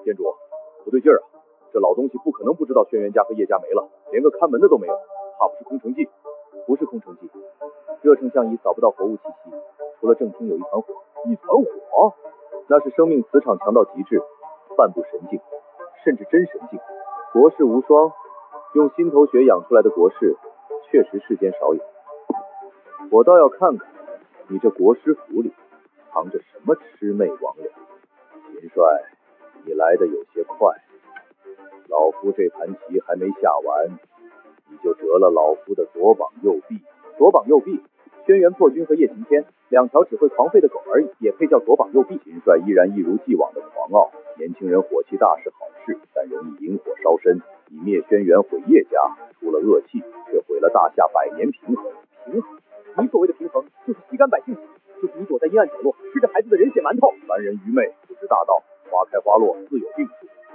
店主，不对劲儿啊！这老东西不可能不知道轩辕家和叶家没了，连个看门的都没有，怕不是空城计？不是空城计，热丞相已扫不到活物气息，除了正厅有一团火。一团火？那是生命磁场强到极致，半步神境，甚至真神境。国士无双，用心头血养出来的国士，确实世间少有。我倒要看看你这国师府里藏着什么魑魅魍魉。秦帅，你来的有些快，老夫这盘棋还没下完，你就折了老夫的左膀右臂。左膀右臂，轩辕破军和叶晴天2条只会狂吠的狗而已，也配叫左膀右臂？秦帅依然一如既往的狂傲。年轻人火气大是好事，但容易引火烧身。你灭轩辕毁叶家，出了恶气，却毁了大夏100年平衡。平衡？你所谓的平衡，就是吸干百姓血，就是你躲在阴暗角落吃着孩子的人血馒头。凡人愚昧，不知大道，花开花落自有定数。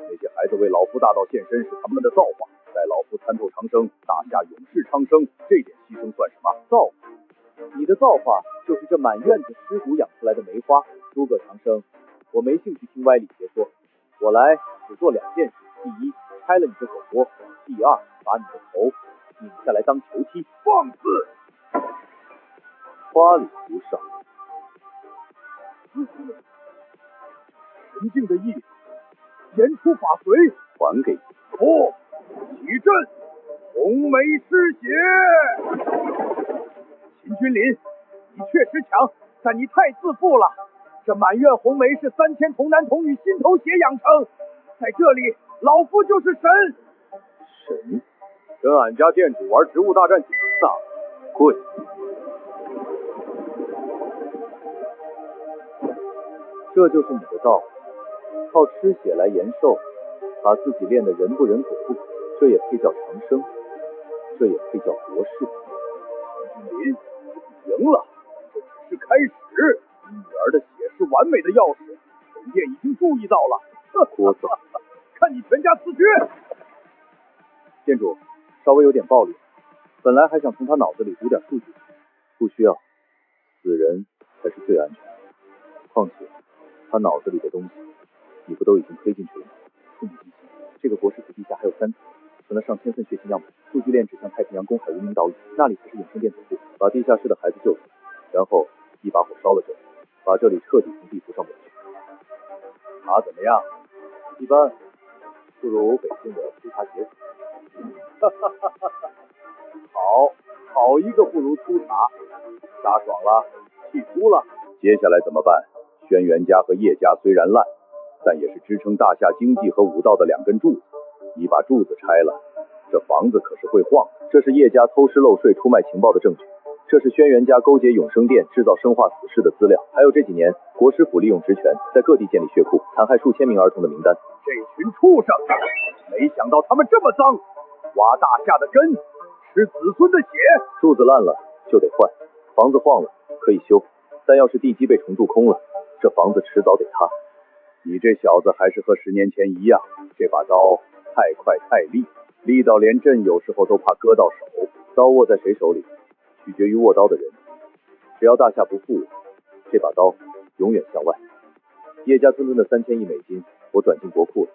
那些孩子为老夫大道献身是他们的造化，待老夫参透长生，大夏永世昌生，这点牺牲算什么？造化？你的造化就是这满院子尸骨养出来的梅花。诸葛长生，我没兴趣听歪理邪说，我来只做2件事：第一，拆了你的狗窝；第二，把你的头拧下来当球踢。放肆！花里胡哨。神境的意，言出法随。还给你。不，起阵，红梅失血。秦君临，你确实强，但你太自负了。这满院红梅是3000童男童女心头血养成，在这里，老夫就是神。神？跟俺家店主玩植物大战几次啊？跪！这就是你的道，靠吃血来延寿，把自己练得人不人鬼不鬼，这也配叫长生？这也配叫国士？秦君临，赢了，这只是开始。你女儿的血是完美的钥匙，本殿已经注意到了。聒噪！看你全家自绝！店主，稍微有点暴力，本来还想从他脑子里读点数据，不需要，死人才是最安全的。况且他脑子里的东西，你不都已经推进去了吗？父母记性，这个国师府地下还有3层，存了上千份血型样本，数据链指向太平洋公海无名岛屿，那里才是永生殿总部。把地下室的孩子救出来，然后一把火烧了这里，把这里彻底从地图上抹去。茶怎么样？一般，不如北京的粗茶解渴。好一个不如粗茶，茶爽了，气出了。接下来怎么办？轩辕家和叶家虽然烂，但也是支撑大夏经济和武道的2根柱子。你把柱子拆了，这房子可是会晃的。这是叶家偷师漏税、出卖情报的证据。这是轩辕家勾结永生殿制造生化死尸的资料，还有这几年国师府利用职权在各地建立血库，残害数千名儿童的名单。这群畜生，没想到他们这么脏，挖大夏的根，吃子孙的血。柱子烂了就得换，房子晃了可以修，但要是地基被重铸空了，这房子迟早得塌。你这小子还是和10年前一样，这把刀太快太利，利到连朕有时候都怕割到手。刀握在谁手里，取决于握刀的人。只要大夏不负我，这把刀永远向外。叶家村村的3000亿美金，我转进国库了，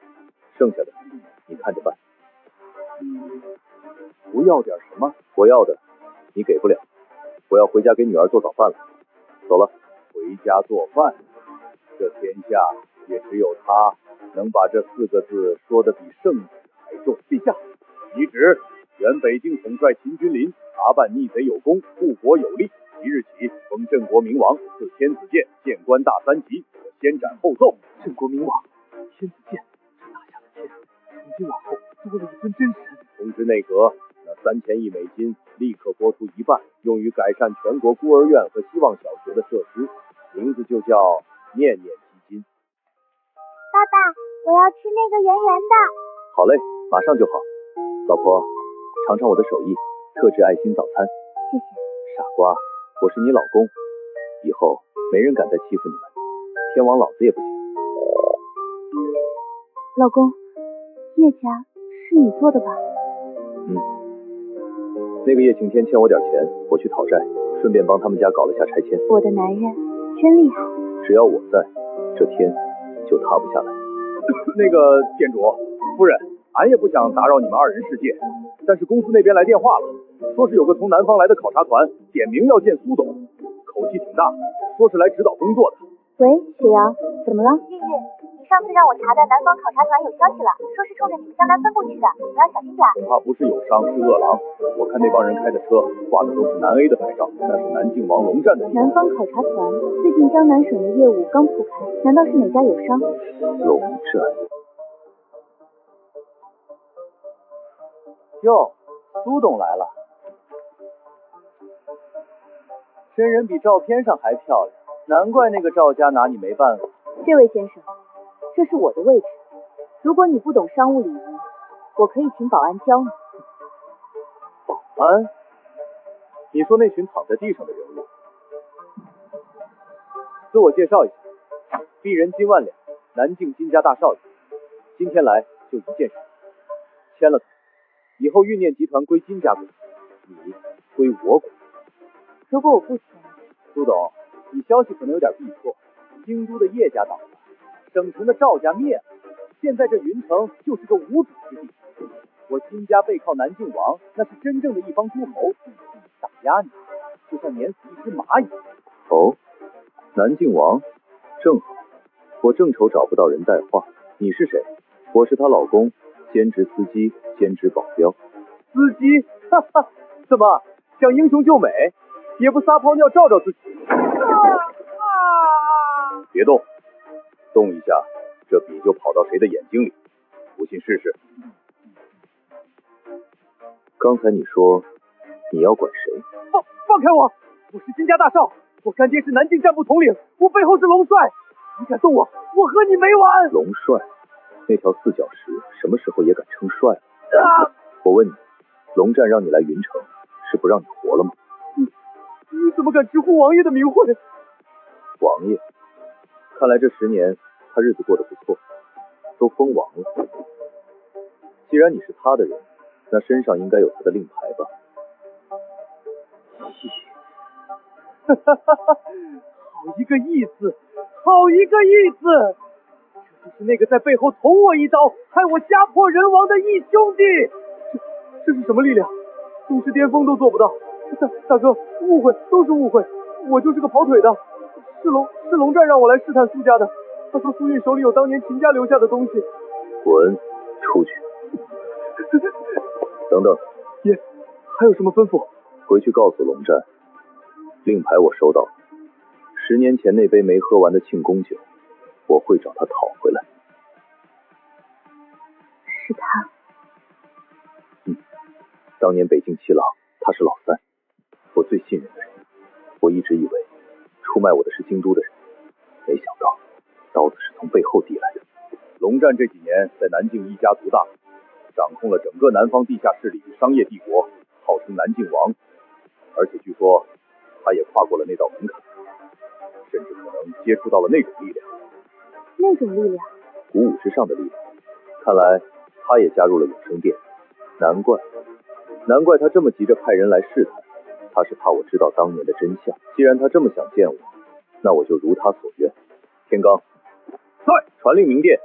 剩下的你看着办。不要点什么？我要的你给不了，我要回家给女儿做早饭了。走了。回家做饭，这天下也只有他能把这4个字说得比圣旨还重。陛下，懿旨，原北境统帅秦君临查办逆贼有功，护国有力，即日起封镇国明王，赐天子剑，县官大3级，我先斩后奏。镇国明王，天子剑，这大夏的天，从今往后多了一尊真神。通知内阁，那3000亿美金立刻拨出一半，用于改善全国孤儿院和希望小学的设施，名字就叫念念基金。爸爸，我要吃那个圆圆的。好嘞，马上就好。老婆，尝尝我的手艺，特制爱心早餐。谢谢。傻瓜，我是你老公，以后没人敢再欺负你们，天王老子也不行。老公，叶家是你做的吧？那个叶晴天欠我点钱，我去讨债，顺便帮他们家搞了下拆迁。我的男人真厉害。只要我在，这天就塌不下来。那个店主夫人，俺也不想打扰你们2人世界，但是公司那边来电话了，说是有个从南方来的考察团，点名要见苏董，口气挺大，说是来指导工作的。喂，雪瑶，怎么了？玉玉，你上次让我查的南方考察团有消息了，说是冲着你们江南分部去的，你要小心点。恐怕不是友商，是饿狼。我看那帮人开的车挂的都是南 A 的牌照，那是南靖王龙战的。南方考察团最近江南省的业务刚铺开，难道是哪家友商？龙战。哟，苏董来了，真人比照片上还漂亮，难怪那个赵家拿你没办法。这位先生，这是我的位置，如果你不懂商务礼仪，我可以请保安教你。保安？你说那群躺在地上的人物？自我介绍一下，鄙人金万两，南靖金家大少爷，今天来就一件事，签了他，以后运念集团归金家管，你归我管。如果我不签，苏董，你消息可能有点闭错，京都的叶家倒了，省城的赵家灭了，现在这云城就是个无主之地。我金家背靠南靖王，那是真正的一方诸侯，打压你就像碾死一只蚂蚁。哦，南靖王，正好，我正愁找不到人带话。你是谁？我是她老公，兼职司机，兼职保镖。司机？哈哈，怎么想英雄救美，也不撒泡尿照照自己？别动，动一下，这笔就跑到谁的眼睛里。不信试试。刚才你说你要管谁？放开我！我是金家大少，我干爹是南靖战部统领，我背后是龙帅。你敢动我，我和你没完！龙帅？那条四脚石什么时候也敢称帅了？我问你，龙战让你来云城，是不让你活了吗？你怎么敢直呼王爷的名讳？王爷？看来这10年他日子过得不错，都封王了。既然你是他的人，那身上应该有他的令牌吧？好一个义字，好一个义字！这就是那个在背后捅我一刀，害我家破人亡的义兄弟。这是什么力量？宗师巅峰都做不到。大哥，误会，都是误会，我就是个跑腿的。是龙战让我来试探苏家的，他说苏运手里有当年秦家留下的东西。滚出去！等等，爷，还有什么吩咐？回去告诉龙战，令牌我收到了，10年前那杯没喝完的庆功酒，我会找他讨回来。是他。当年北境七郎，他是老三，我最信任的人。我一直以为出卖我的是京都的人，没想到刀子是从背后递来的。龙战这几年在南境一家独大，掌控了整个南方地下势力与商业帝国，号称南境王。而且据说他也跨过了那道门槛，甚至可能接触到了那种力量。那种力量？鼓舞之上的力量。看来他也加入了永生殿，难怪他这么急着派人来试探，他是怕我知道当年的真相。既然他这么想见我，那我就如他所愿。天罡，在传令明殿，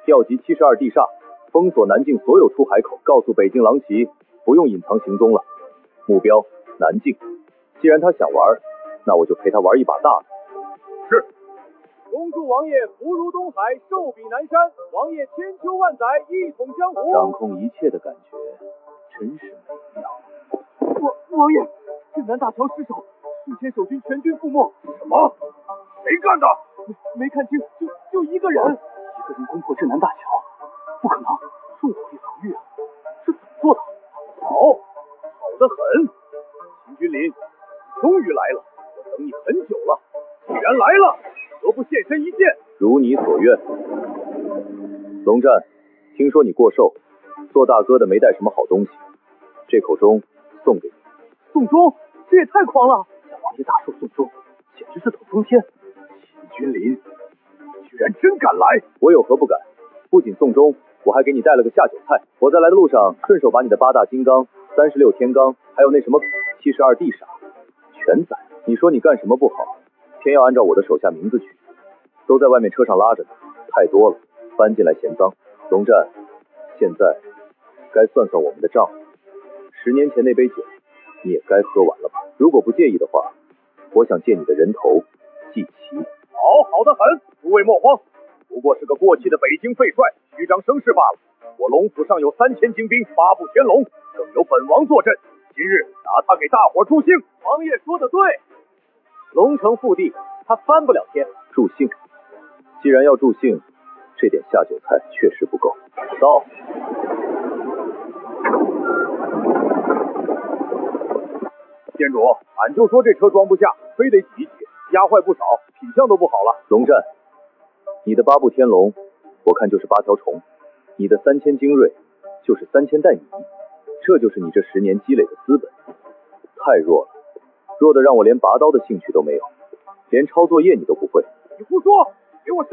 调集72地煞，封锁南境所有出海口，告诉北境狼骑不用隐藏行踪了。目标南境。既然他想玩，那我就陪他玩一把大的。是。恭祝王爷福如东海，寿比南山，王爷千秋万载，一统江湖。掌控一切的感觉真是美妙。王爷，镇南大桥失守，数千守军全军覆没。什么？谁干的？没看清，就一个人。一个人攻破镇南大桥，不可能，众火力防御啊！这怎么做的？好得很。秦君临，终于来了，我等你很久了。既然来了，何不现身一见？如你所愿。龙战，听说你过寿，做大哥的没带什么好东西，这口钟送给你。送钟？这也太狂了！向王爷大寿送钟，简直是走通天。秦君临，居然真敢来！我有何不敢？不仅送钟，我还给你带了个下酒菜。我在来的路上，顺手把你的8大金刚、36天罡，还有那什么72地煞全宰。你说你干什么不好，偏要按照我的手下名字取，都在外面车上拉着呢，太多了，搬进来嫌脏。龙战，现在该算算我们的账了。10年前那杯酒，你也该喝完了吧？如果不介意的话，我想借你的人头祭旗。好得很，诸位莫慌，不过是个过气的北京废帅，虚张声势罢了。我龙府上有3000精兵，8部天龙，更有本王坐镇，今日拿他给大伙助兴。王爷说的对，龙城腹地，他翻不了天。助兴，既然要助兴，这点下酒菜确实不够。到。店主，俺就说这车装不下，非得挤一挤，压坏不少，品相都不好了。龙战，你的8部天龙，我看就是8条虫；你的3000精锐，就是3000袋米。这就是你这10年积累的资本，太弱了，弱的让我连拔刀的兴趣都没有，连抄作业你都不会。你胡说！给我杀！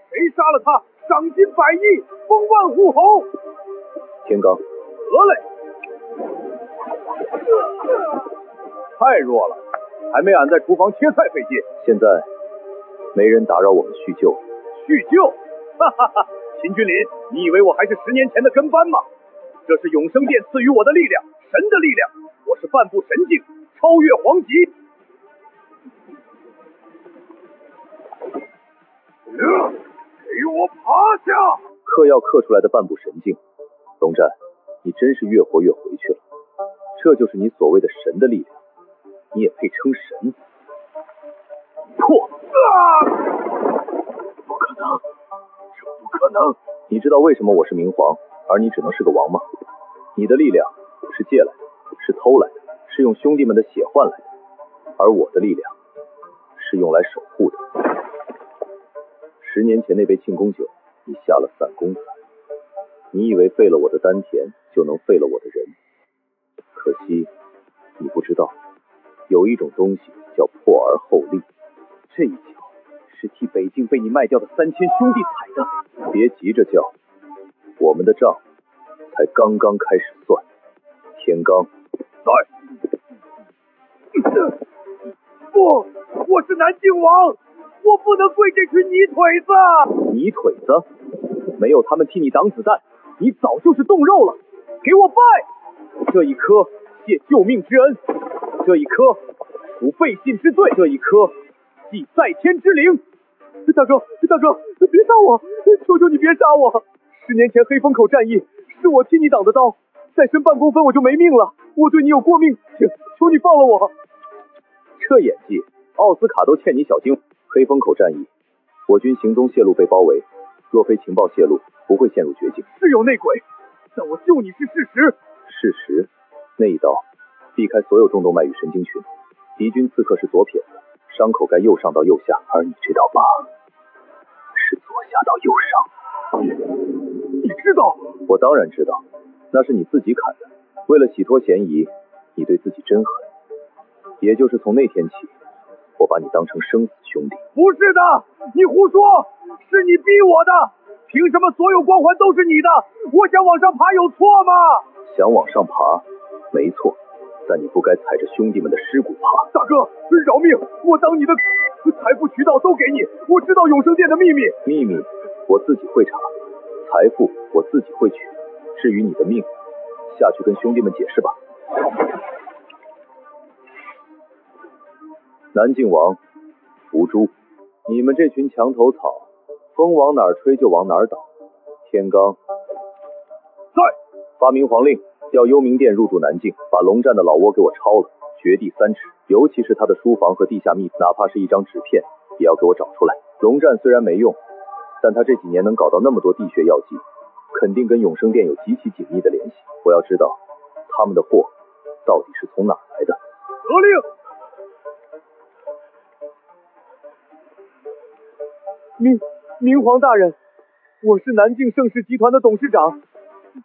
谁杀了他，赏金100亿，封万户侯。天罡，得嘞！太弱了，还没俺在厨房切菜费劲。现在没人打扰我们叙旧了。叙旧？哈哈哈！秦君临，你以为我还是10年前的跟班吗？这是永生殿赐予我的力量，神的力量。我是半步神境，超越黄级。给我趴下！嗑药嗑出来的半步神境，龙战，你真是越活越回去了。这就是你所谓的神的力量，你也配称神？破！不可能，这不可能！你知道为什么我是明皇，而你只能是个王吗？你的力量是借来的，是偷来的，是用兄弟们的血换来的，而我的力量是用来守护的。10年前那杯庆功酒，你下了散功散，你以为废了我的丹田就能废了我的人，可惜你不知道，有一种东西叫破而后立。这一脚是替北境被你卖掉的3000兄弟踩的。别急着叫，我们的账才刚刚开始算。天罡，不，我是南境王，我不能跪这群泥腿子。泥腿子？没有他们替你挡子弹，你早就是冻肉了。给我拜！这一颗谢救命之恩，这一颗赎背信之罪，这一颗祭在天之灵。大哥，别杀我！求求你别杀我！10年前黑风口战役是我替你挡的刀，再伸半公分我就没命了。我对你有过命，求你放了我。这演技，奥斯卡都欠你小金。黑风口战役，我军行踪泄露被包围，若非情报泄露，不会陷入绝境。是有内鬼，但我救你是事实。事实？那一刀避开所有中动脉与神经群，敌军刺客是左撇子，伤口该右上到右下，而你这道疤是左下到右上。你知道？我当然知道，那是你自己砍的。为了洗脱嫌疑，你对自己真狠。也就是从那天起，我把你当成生死兄弟。不是的，你胡说，是你逼我的。凭什么所有光环都是你的？我想往上爬有错吗？想往上爬，没错，但你不该踩着兄弟们的尸骨爬。大哥，饶命！我当你的财富渠道都给你，我知道永生殿的秘密。秘密我自己会查，财富我自己会取。至于你的命，下去跟兄弟们解释吧。南靖王，伏诛！你们这群墙头草，风往哪儿吹就往哪儿倒。天罡，在。发明皇令，调幽冥殿入驻南境，把龙战的老窝给我抄了，掘地3尺，尤其是他的书房和地下密，哪怕是一张纸片，也要给我找出来。龙战虽然没用，但他这几年能搞到那么多地穴药剂，肯定跟永生殿有极其紧密的联系。我要知道他们的货到底是从哪来的。得令。明皇大人，我是南境盛世集团的董事长，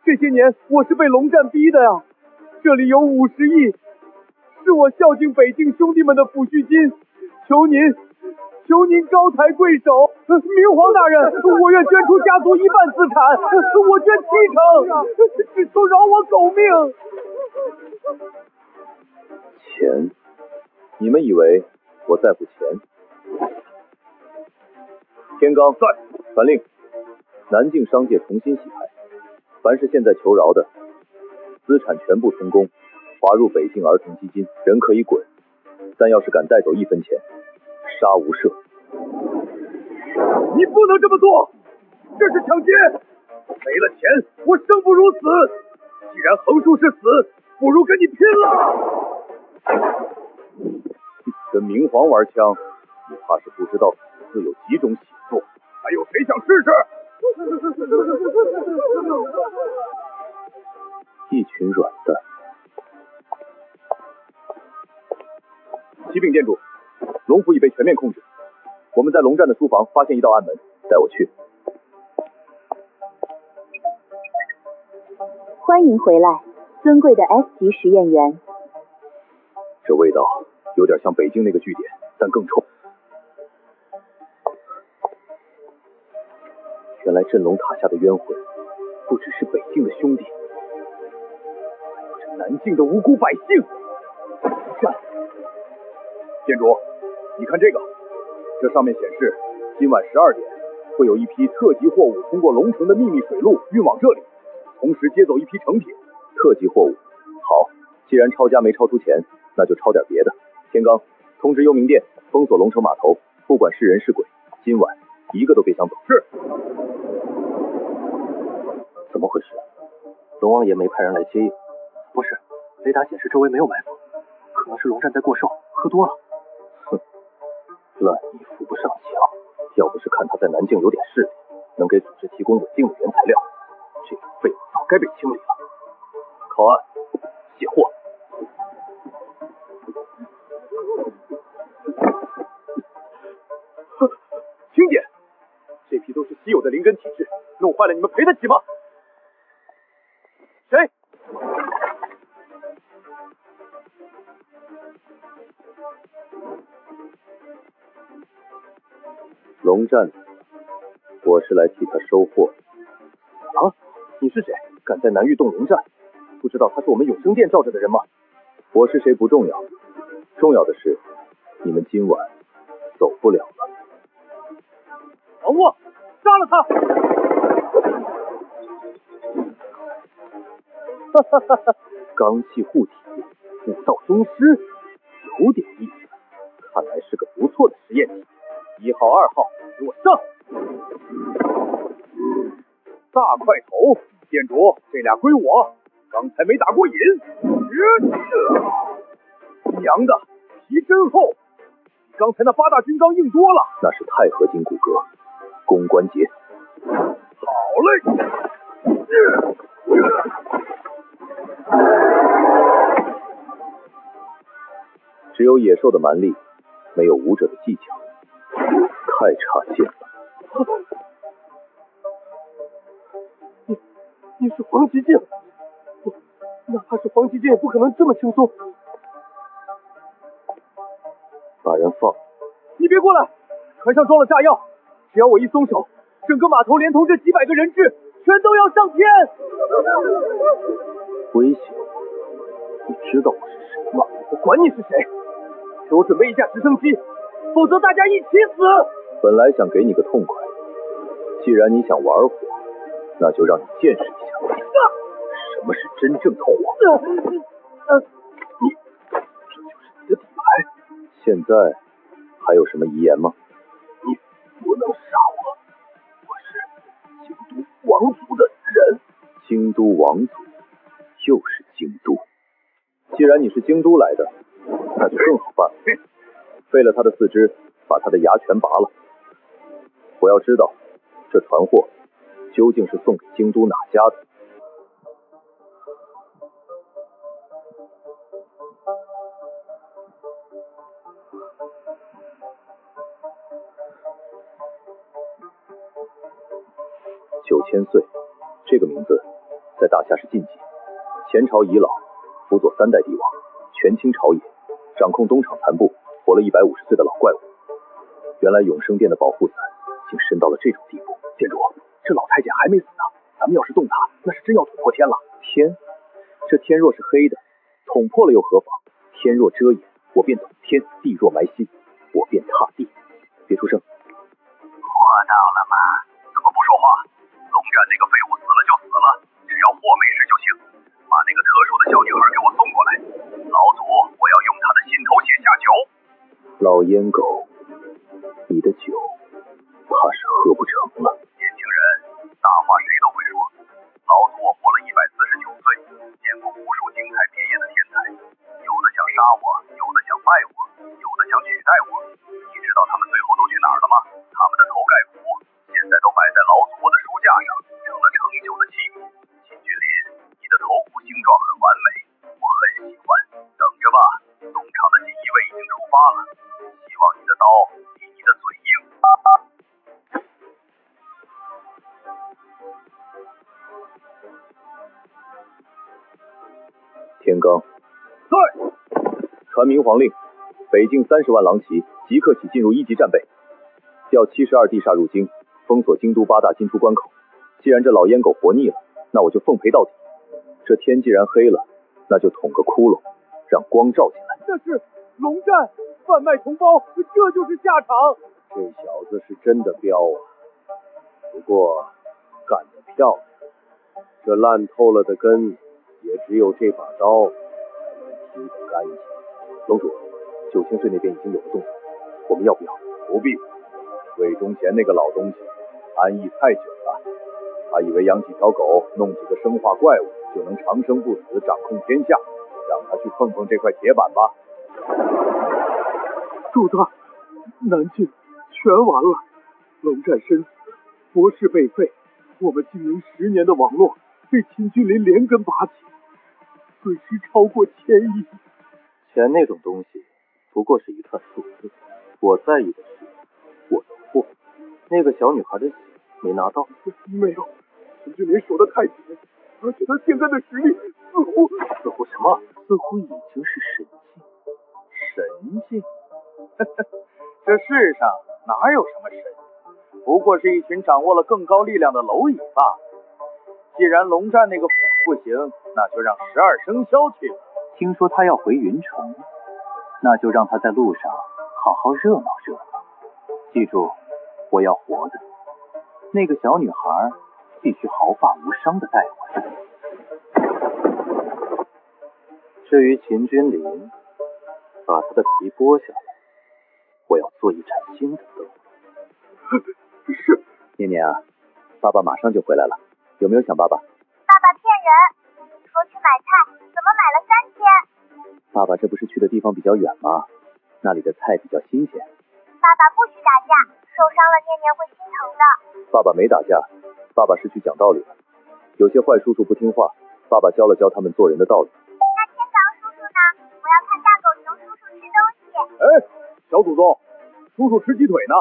这些年我是被龙战逼的呀。这里有50亿，是我孝敬北境兄弟们的抚恤金，求您高抬贵手。明皇大人，我愿捐出家族1半资产，我捐70%，只求饶我狗命。钱？你们以为我在乎钱？天罡在，传令，南境商界重新洗牌，凡是现在求饶的，资产全部充公，划入北境儿童基金，人可以滚，但要是敢带走1分钱，杀无赦。你不能这么做，这是抢劫！没了钱，我生不如死。既然横竖是死，不如跟你拼了！跟明皇玩枪，你怕是不知道死字有几种写作，还有谁想试试？一群软蛋。启禀殿主，龙府已被全面控制。我们在龙战的书房发现一道暗门，带我去。欢迎回来，尊贵的 S 级实验员。这味道有点像北京那个据点，但更臭。原来镇龙塔下的冤魂不只是北境的兄弟，还有这南境的无辜百姓。店主，你看这个，这上面显示今晚12点会有一批特级货物通过龙城的秘密水路运往这里，同时接走一批成品。特级货物，好，既然抄家没抄出钱，那就抄点别的。天罡，通知幽冥殿封锁龙城码头，不管是人是鬼，今晚一个都别想走。是。怎么回事？龙王爷没派人来接应？不是，雷达显示周围没有埋伏，可能是龙战在过瘦，喝多了。哼，烂泥扶不上墙。要不是看他在南境有点势力，能给组织提供稳定的原材料，这个废物早该被清理了。靠岸，卸货。轻点，这批都是稀有的灵根体质，弄坏了你们赔得起吗？谁？龙战，我是来替他收货。啊，你是谁？敢在南域动龙战？不知道他是我们永生殿罩着的人吗？我是谁不重要，重要的是你们今晚走不了了。王沃，杀了他！哈哈哈哈，罡气护体，武道宗师，有点意思，看来是个不错的实验体。1号、2号，给我上！大块头，店主，这俩归我，刚才没打过瘾。娘的，皮真厚，比刚才那8大军钢硬多了。那是钛合金骨骼，弓关节。好嘞。只有野兽的蛮力，没有武者的技巧，太差劲了。你是黄极剑，不，哪怕是黄极剑也不可能这么轻松。把人放！你别过来！船上装了炸药，只要我一松手，整个码头连同这几百个人质全都要上天。危险！你知道我是谁吗？我管你是谁，给我准备一架直升机，否则大家一起死！本来想给你个痛快，既然你想玩火，那就让你见识一下什么是真正的火。你，这就是你的底牌。现在还有什么遗言吗？你不能杀我，我是京都王族的人。京都王族，又是京都。既然你是京都来的，那就更好办了。废了他的四肢，把他的牙全拔了。我要知道，这船货究竟是送给京都哪家的？9000岁，这个名字在大夏是禁忌。前朝遗老，辅佐3代帝王，权倾朝野，掌控东厂残部，活了150岁的老怪物。原来永生殿的保护伞竟深到了这种地步。店主，这老太监还没死呢，咱们要是动他，那是真要捅破天了。天？这天若是黑的，捅破了又何妨？天若遮掩，我便捅天；地若埋心，我便踏地。别出声。活到了吗？怎么不说话？龙战那个废物死了就死了，只要货没事就行。把那个特殊的小女孩给我送过来，老祖，我要用她的心头血下酒。老烟狗，你的酒怕是喝不成了。年轻人，大话谁都会说。老祖我活了149岁，见过无数惊彩别艳的天才，有的想杀我，有的想拜我，有的想取代我。你知道他们最后都去哪儿了吗？他们的头盖骨现在都摆在老祖我的书架上，成了盛酒的器皿。秦君临，你的头骨形状很完美，我很喜欢。等着吧，东厂的锦衣卫已经出发了，希望你的刀比你的嘴硬。天罡，对，传明皇令，北境30万狼骑即刻起进入1级战备，调72地煞入京，封锁京都8大进出关口。既然这老烟狗活腻了，那我就奉陪到底。这天既然黑了，那就捅个窟窿，让光照进来。这是龙战，贩卖同胞，这就是下场。这小子是真的彪啊，不过干得漂亮。这烂透了的根，也只有这把刀才能剔得干净。龙主，9000岁那边已经有了动静，我们要不要？不必。魏忠贤那个老东西安逸太久了，他以为养几条狗，弄几个生化怪物就能长生不死，掌控天下。让他去碰碰这块铁板吧。主子，南境全完了，龙战身死，博士被废，我们经营10年的网络被秦君临连根拔起，损失超过1000亿。钱那种东西不过是一串数字，我在意的是我的货。那个小女孩的血没拿到。没有，秦君临守得太紧，而且他现在的实力似乎什么？似乎已经是神性。神性？这世上哪有什么神？不过是一群掌握了更高力量的蝼蚁罢了。既然龙战那个不行，那就让12生肖去。听说他要回云城，那就让他在路上好好热闹热闹。记住，我要活的。那个小女孩必须毫发无伤的带回来。至于秦君临，把他的皮剥下来，我要做一盏新的灯。是。念念啊，爸爸马上就回来了，有没有想爸爸？爸爸骗人，说去买菜，怎么买了3天？爸爸这不是去的地方比较远吗？那里的菜比较新鲜。爸爸不许打架，受伤了念念会心疼的。爸爸没打架，爸爸是去讲道理了。有些坏叔叔不听话，爸爸教了教他们做人的道理。那天罡叔叔呢？我要看大狗熊叔叔吃东西。小祖宗，叔叔吃鸡腿呢，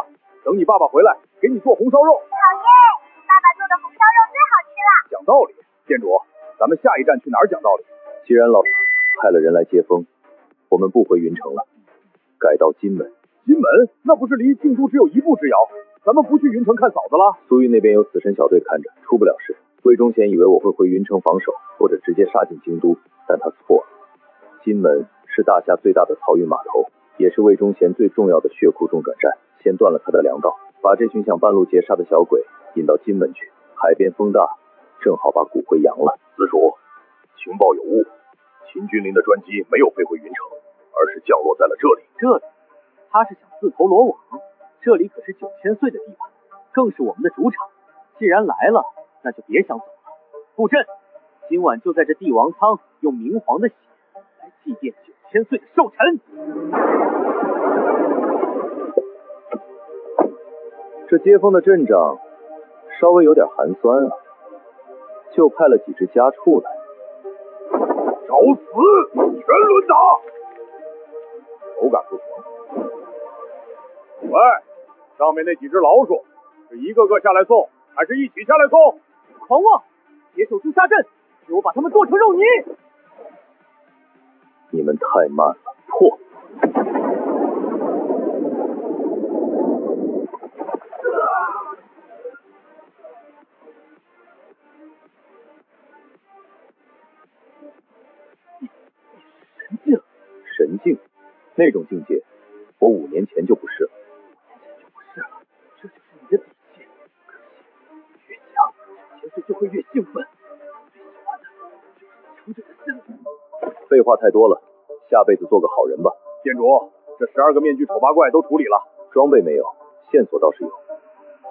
等你爸爸回来给你做红烧肉。好耶！爸爸做的红烧肉最好吃了。讲道理，店主，咱们下一站去哪儿讲道理？既然老派了人来接风，我们不回云城了，改到金门。金门那不是离京都只有一步之遥？咱们不去云城看嫂子了？苏玉那边有死神小队看着，出不了事。魏忠贤以为我会回云城防守，或者直接杀进京都，但他错了。金门是大夏最大的漕运码头，也是魏忠贤最重要的血库中转站。先断了他的粮道，把这群想半路劫杀的小鬼引到金门去。海边风大，正好把骨灰扬了。子主，情报有误，秦君临的专机没有飞回云城，而是降落在了这里。这里，他是想自投罗网。这里可是9000岁的地盘，更是我们的主场。既然来了，那就别想走了。布阵，今晚就在这帝王舱用明皇的血来祭奠9000岁的寿辰。这接风的阵仗稍微有点寒酸啊，就派了几只家畜来。找死！全轮打！手感不行。喂，上面那几只老鼠，是一个个下来送，还是一起下来送？狂妄！接受诛杀阵，给我把他们剁成肉泥！你们太慢了，破！神境，那种境界，我5年前就不是了。这就是你的底线。可惜，越强，9000岁就会越兴奋。最喜欢的就是强者的身子。废话太多了，下辈子做个好人吧。店主，这12个面具丑八怪都处理了，装备没有，线索倒是有。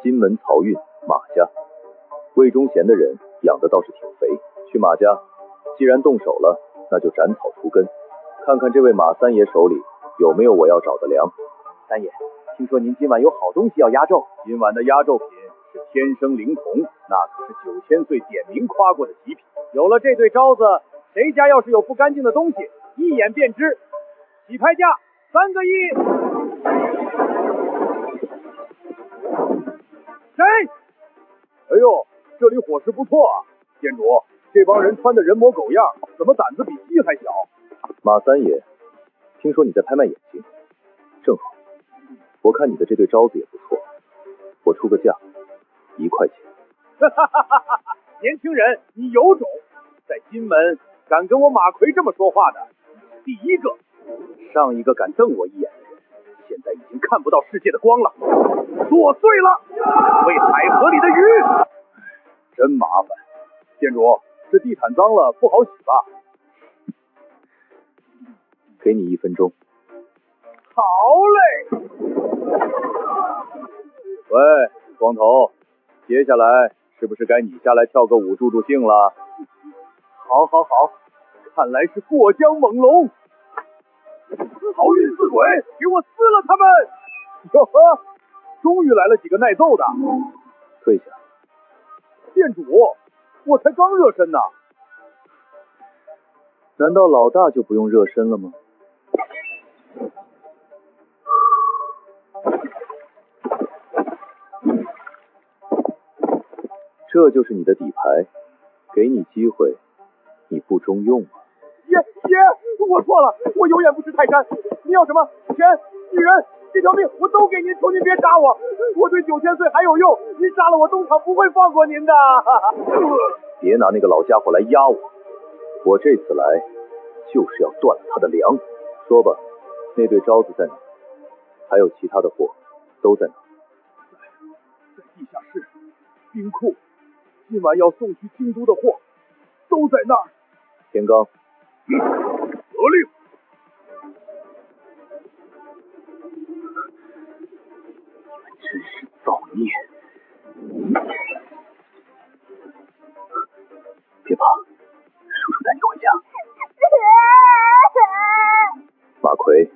金门漕运马家，魏忠贤的人养的倒是挺肥。去马家，既然动手了，那就斩草除根。看看这位马三爷手里有没有我要找的粮。三爷，听说您今晚有好东西要压轴。今晚的压轴品是天生灵童，那可是9000岁点名夸过的极品。有了这对招子，谁家要是有不干净的东西，一眼便知。起拍价3个亿。谁？哎呦，这里伙食不错啊！店主，这帮人穿的人模狗样，怎么胆子比鸡还小？马三爷，听说你在拍卖眼睛，正好，我看你的这对招子也不错，我出个价，1块钱。年轻人，你有种！在金门敢跟我马奎这么说话的，你是第一个。上一个敢瞪我一眼的人，现在已经看不到世界的光了。剁碎了，喂海河里的鱼。真麻烦。店主，这地毯脏了，不好洗吧？给你1分钟。好嘞。喂，光头，接下来是不是该你下来跳个舞助助兴了？好，看来是过江猛龙。漕运四鬼，给我撕了他们！哟呵，终于来了几个耐揍的。退下。店主，我才刚热身呢。难道老大就不用热身了吗？这就是你的底牌，给你机会，你不中用啊！爷，我错了，我有眼不识泰山。你要什么钱、女人、这条命，我都给您，求您别杀我。我对9000岁还有用，您杀了我，东厂不会放过您的。别拿那个老家伙来压我，我这次来就是要断了他的粮。说吧，那对招子在哪？还有其他的货都在哪？在地下室、冰库，今晚要送去京都的货都在那儿。天罡，得令。真是造孽！别怕，叔叔带你回家。马奎，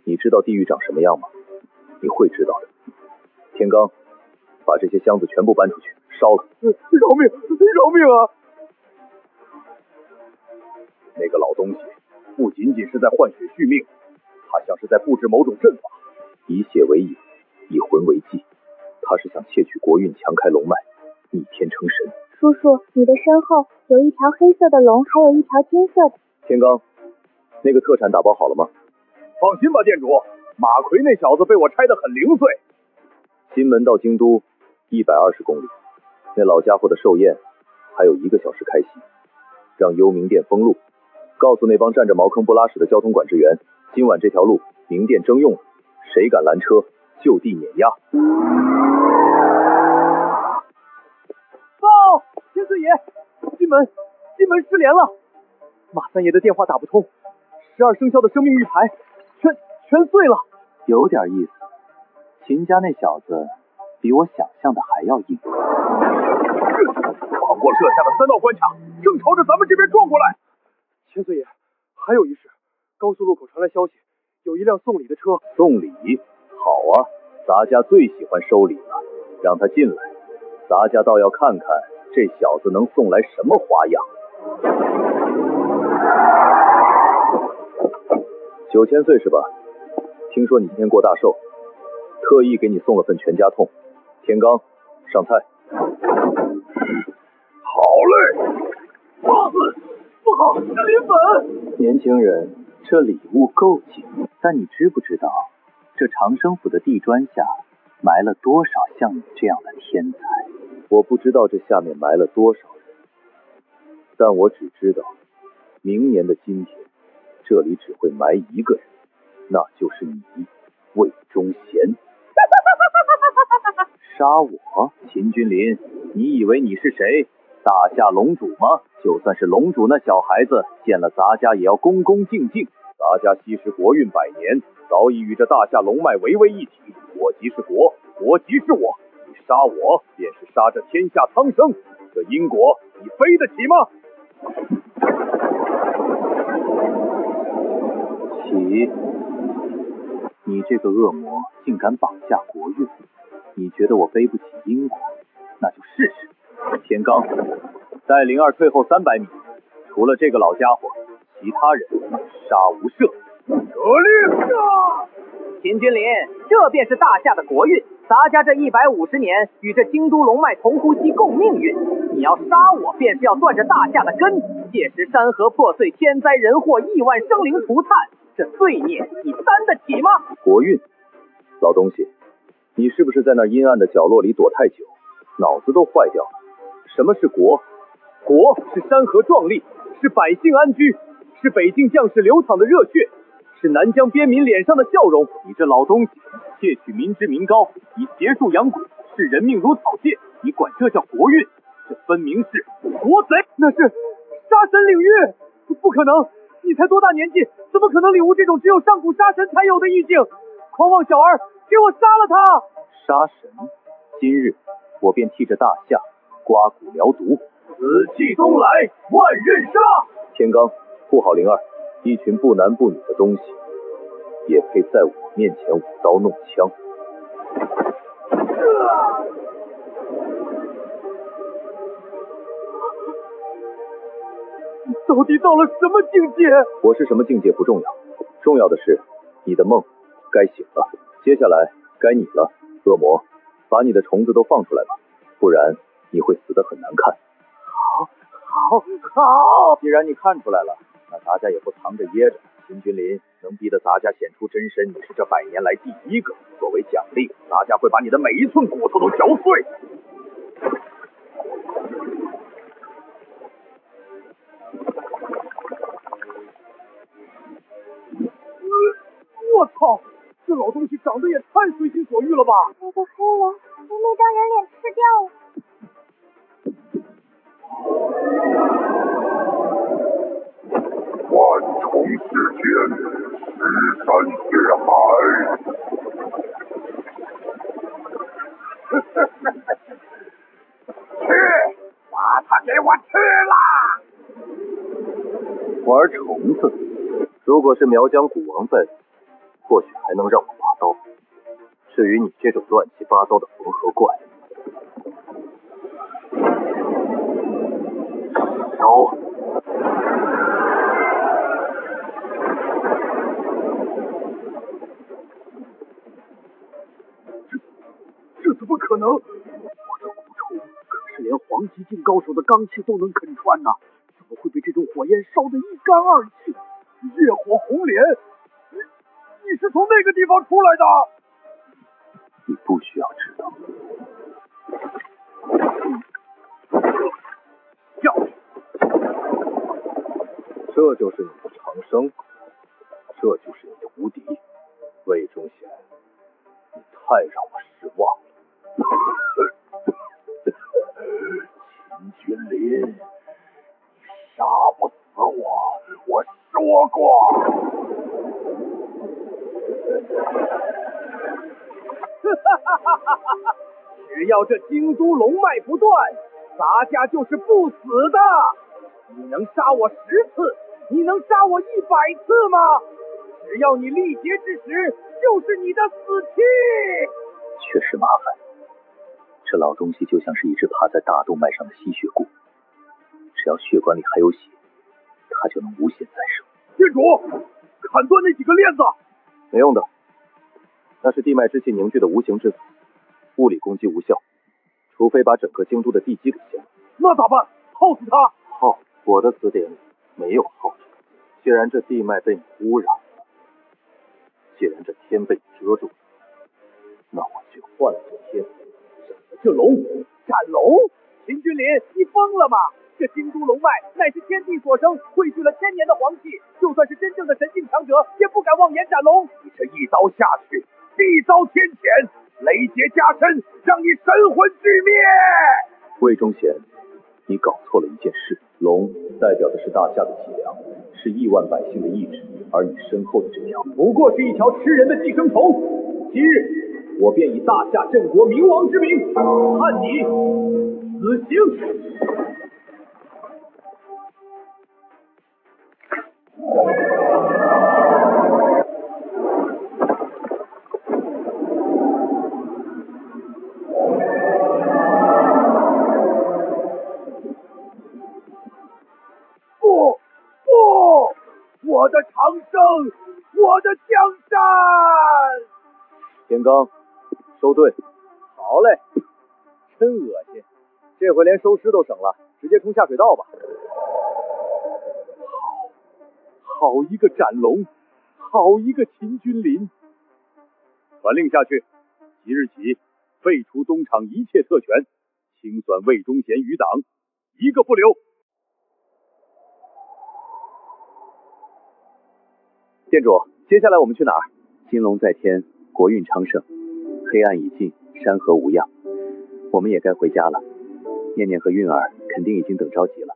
你知道地狱长什么样吗？你会知道的。天罡，把这些箱子全部搬出去，烧了。饶命啊！那个老东西不仅仅是在换血续命，他像是在布置某种阵法。以血为引，以魂为祭，他是想窃取国运，强开龙脉，逆天成神。叔叔，你的身后有一条黑色的龙，还有一条金色的。天罡，那个特产打包好了吗？放心吧，店主，马奎那小子被我拆得很零碎。金门到京都120公里，那老家伙的寿宴还有1个小时开席，让幽冥殿封路，告诉那帮站着茅坑不拉屎的交通管制员，今晚这条路冥殿征用了，谁敢拦车就地碾压。报，千岁爷，金门失联了，马三爷的电话打不通，12生肖的生命玉牌全碎了。有点意思，秦家那小子比我想象的还要硬。跨过设下的3道关卡，正朝着咱们这边撞过来。千岁爷，还有一事，高速路口传来消息，有一辆送礼的车。送礼？好啊，咱家最喜欢收礼了，让他进来，咱家倒要看看这小子能送来什么花样。9000岁是吧？听说你今天过大寿，特意给你送了份全家痛。天罡，上菜。好嘞，帽子不好，是磷粉。年轻人，这礼物够劲，但你知不知道，这长生府的地砖下埋了多少像你这样的天才？我不知道这下面埋了多少人，但我只知道，明年的今天，这里只会埋一个人，那就是你，魏忠贤。杀我？秦君临，你以为你是谁？大夏龙主吗？就算是龙主那小孩子，见了咱家也要恭恭敬敬。咱家吸食国运100年，早已与这大夏龙脉为一体。我即是国，国即是我。你杀我，便是杀这天下苍生。这因果，你背得起吗？起！你这个恶魔竟敢绑架国运，你觉得我背不起因果？那就试试。天罡，带灵儿退后300米，除了这个老家伙，其他人杀无赦。得令啊！秦君临，这便是大夏的国运，咱家这150年与这京都龙脉同呼吸共命运。你要杀我，便是要断着大夏的根，届时山河破碎，天灾人祸，亿万生灵涂炭，这罪孽你担得起吗？国运，老东西，你是不是在那阴暗的角落里躲太久，脑子都坏掉了？什么是国？国是山河壮丽，是百姓安居，是北境将士流淌的热血，是南疆边民脸上的笑容。你这老东西，窃取民脂民膏，以邪术养蛊，视人命如草芥，你管这叫国运？这分明是国贼！那是杀神领域，不可能！你才多大年纪，怎么可能领悟这种只有上古杀神才有的意境？狂妄小儿，给我杀了他！杀神！今日我便替这大夏刮骨疗毒。紫气东来，万刃杀！天罡，护好灵儿，一群不男不女的东西，也配在我面前舞刀弄枪？到底到了什么境界？我是什么境界不重要，重要的是你的梦该醒了。接下来该你了，恶魔，把你的虫子都放出来吧，不然你会死得很难看。好！既然你看出来了，那咱家也不藏着掖着。秦君临能逼得咱家显出真身，你是这100年来第一个。作为奖励，咱家会把你的每一寸骨头都嚼碎。我操！这老东西长得也太随心所欲了吧！那个黑龙被那张人脸吃掉了。万重世间，尸山血海。去，把他给我吃了！玩虫子，如果是苗疆古王在，或许还能让我拔刀。至于你这种乱七八糟的缝合怪，烧！能？我的蛊虫可是连黄极境高手的罡气都能啃穿呐，怎么会被这种火焰烧得一干二净？烈火红莲，你是从那个地方出来的？你不需要知道。这就是你的长生，这就是你的无敌。魏忠贤，你太让我失望了。秦君临，你杀不死我，我说过。只要这京都龙脉不断，咱家就是不死的。你能杀我10次，你能杀我100次吗？只要你力竭之时，就是你的死期。确实麻烦，这老东西就像是一只趴在大动脉上的吸血鬼，只要血管里还有血，它就能无限再生。店主，砍断那几个链子。没用的，那是地脉之气凝聚的无形之子，物理攻击无效，除非把整个京都的地基给掀了。那咋办？耗死他？耗？我的词典里没有耗这个字。既然这地脉被你污染了，既然这天被你遮住了，那我就换了这天，斩了这龙。斩龙？秦君临，你疯了吗？这京都龙脉乃是天地所生，汇聚了1000年的黄气，就算是真正的神境强者，也不敢妄言斩龙。你这一刀下去，地遭天谴，雷劫加身，让你神魂俱灭。魏忠贤，你搞错了一件事。龙代表的是大夏的脊梁，是亿万百姓的意志，而你身后的这条不过是一条吃人的寄生虫。今日我便以大夏镇国明王之名，判你死刑。我的长生，我的江山！天罡，收队。好嘞，真恶心，这回连收尸都省了，直接冲下水道吧。好一个斩龙，好一个秦君临！传令下去，即日起废除东厂一切特权，清算魏忠贤余党，一个不留。店主，接下来我们去哪儿？金龙在天，国运昌盛，黑暗已尽，山河无恙，我们也该回家了。念念和韵儿肯定已经等着急了。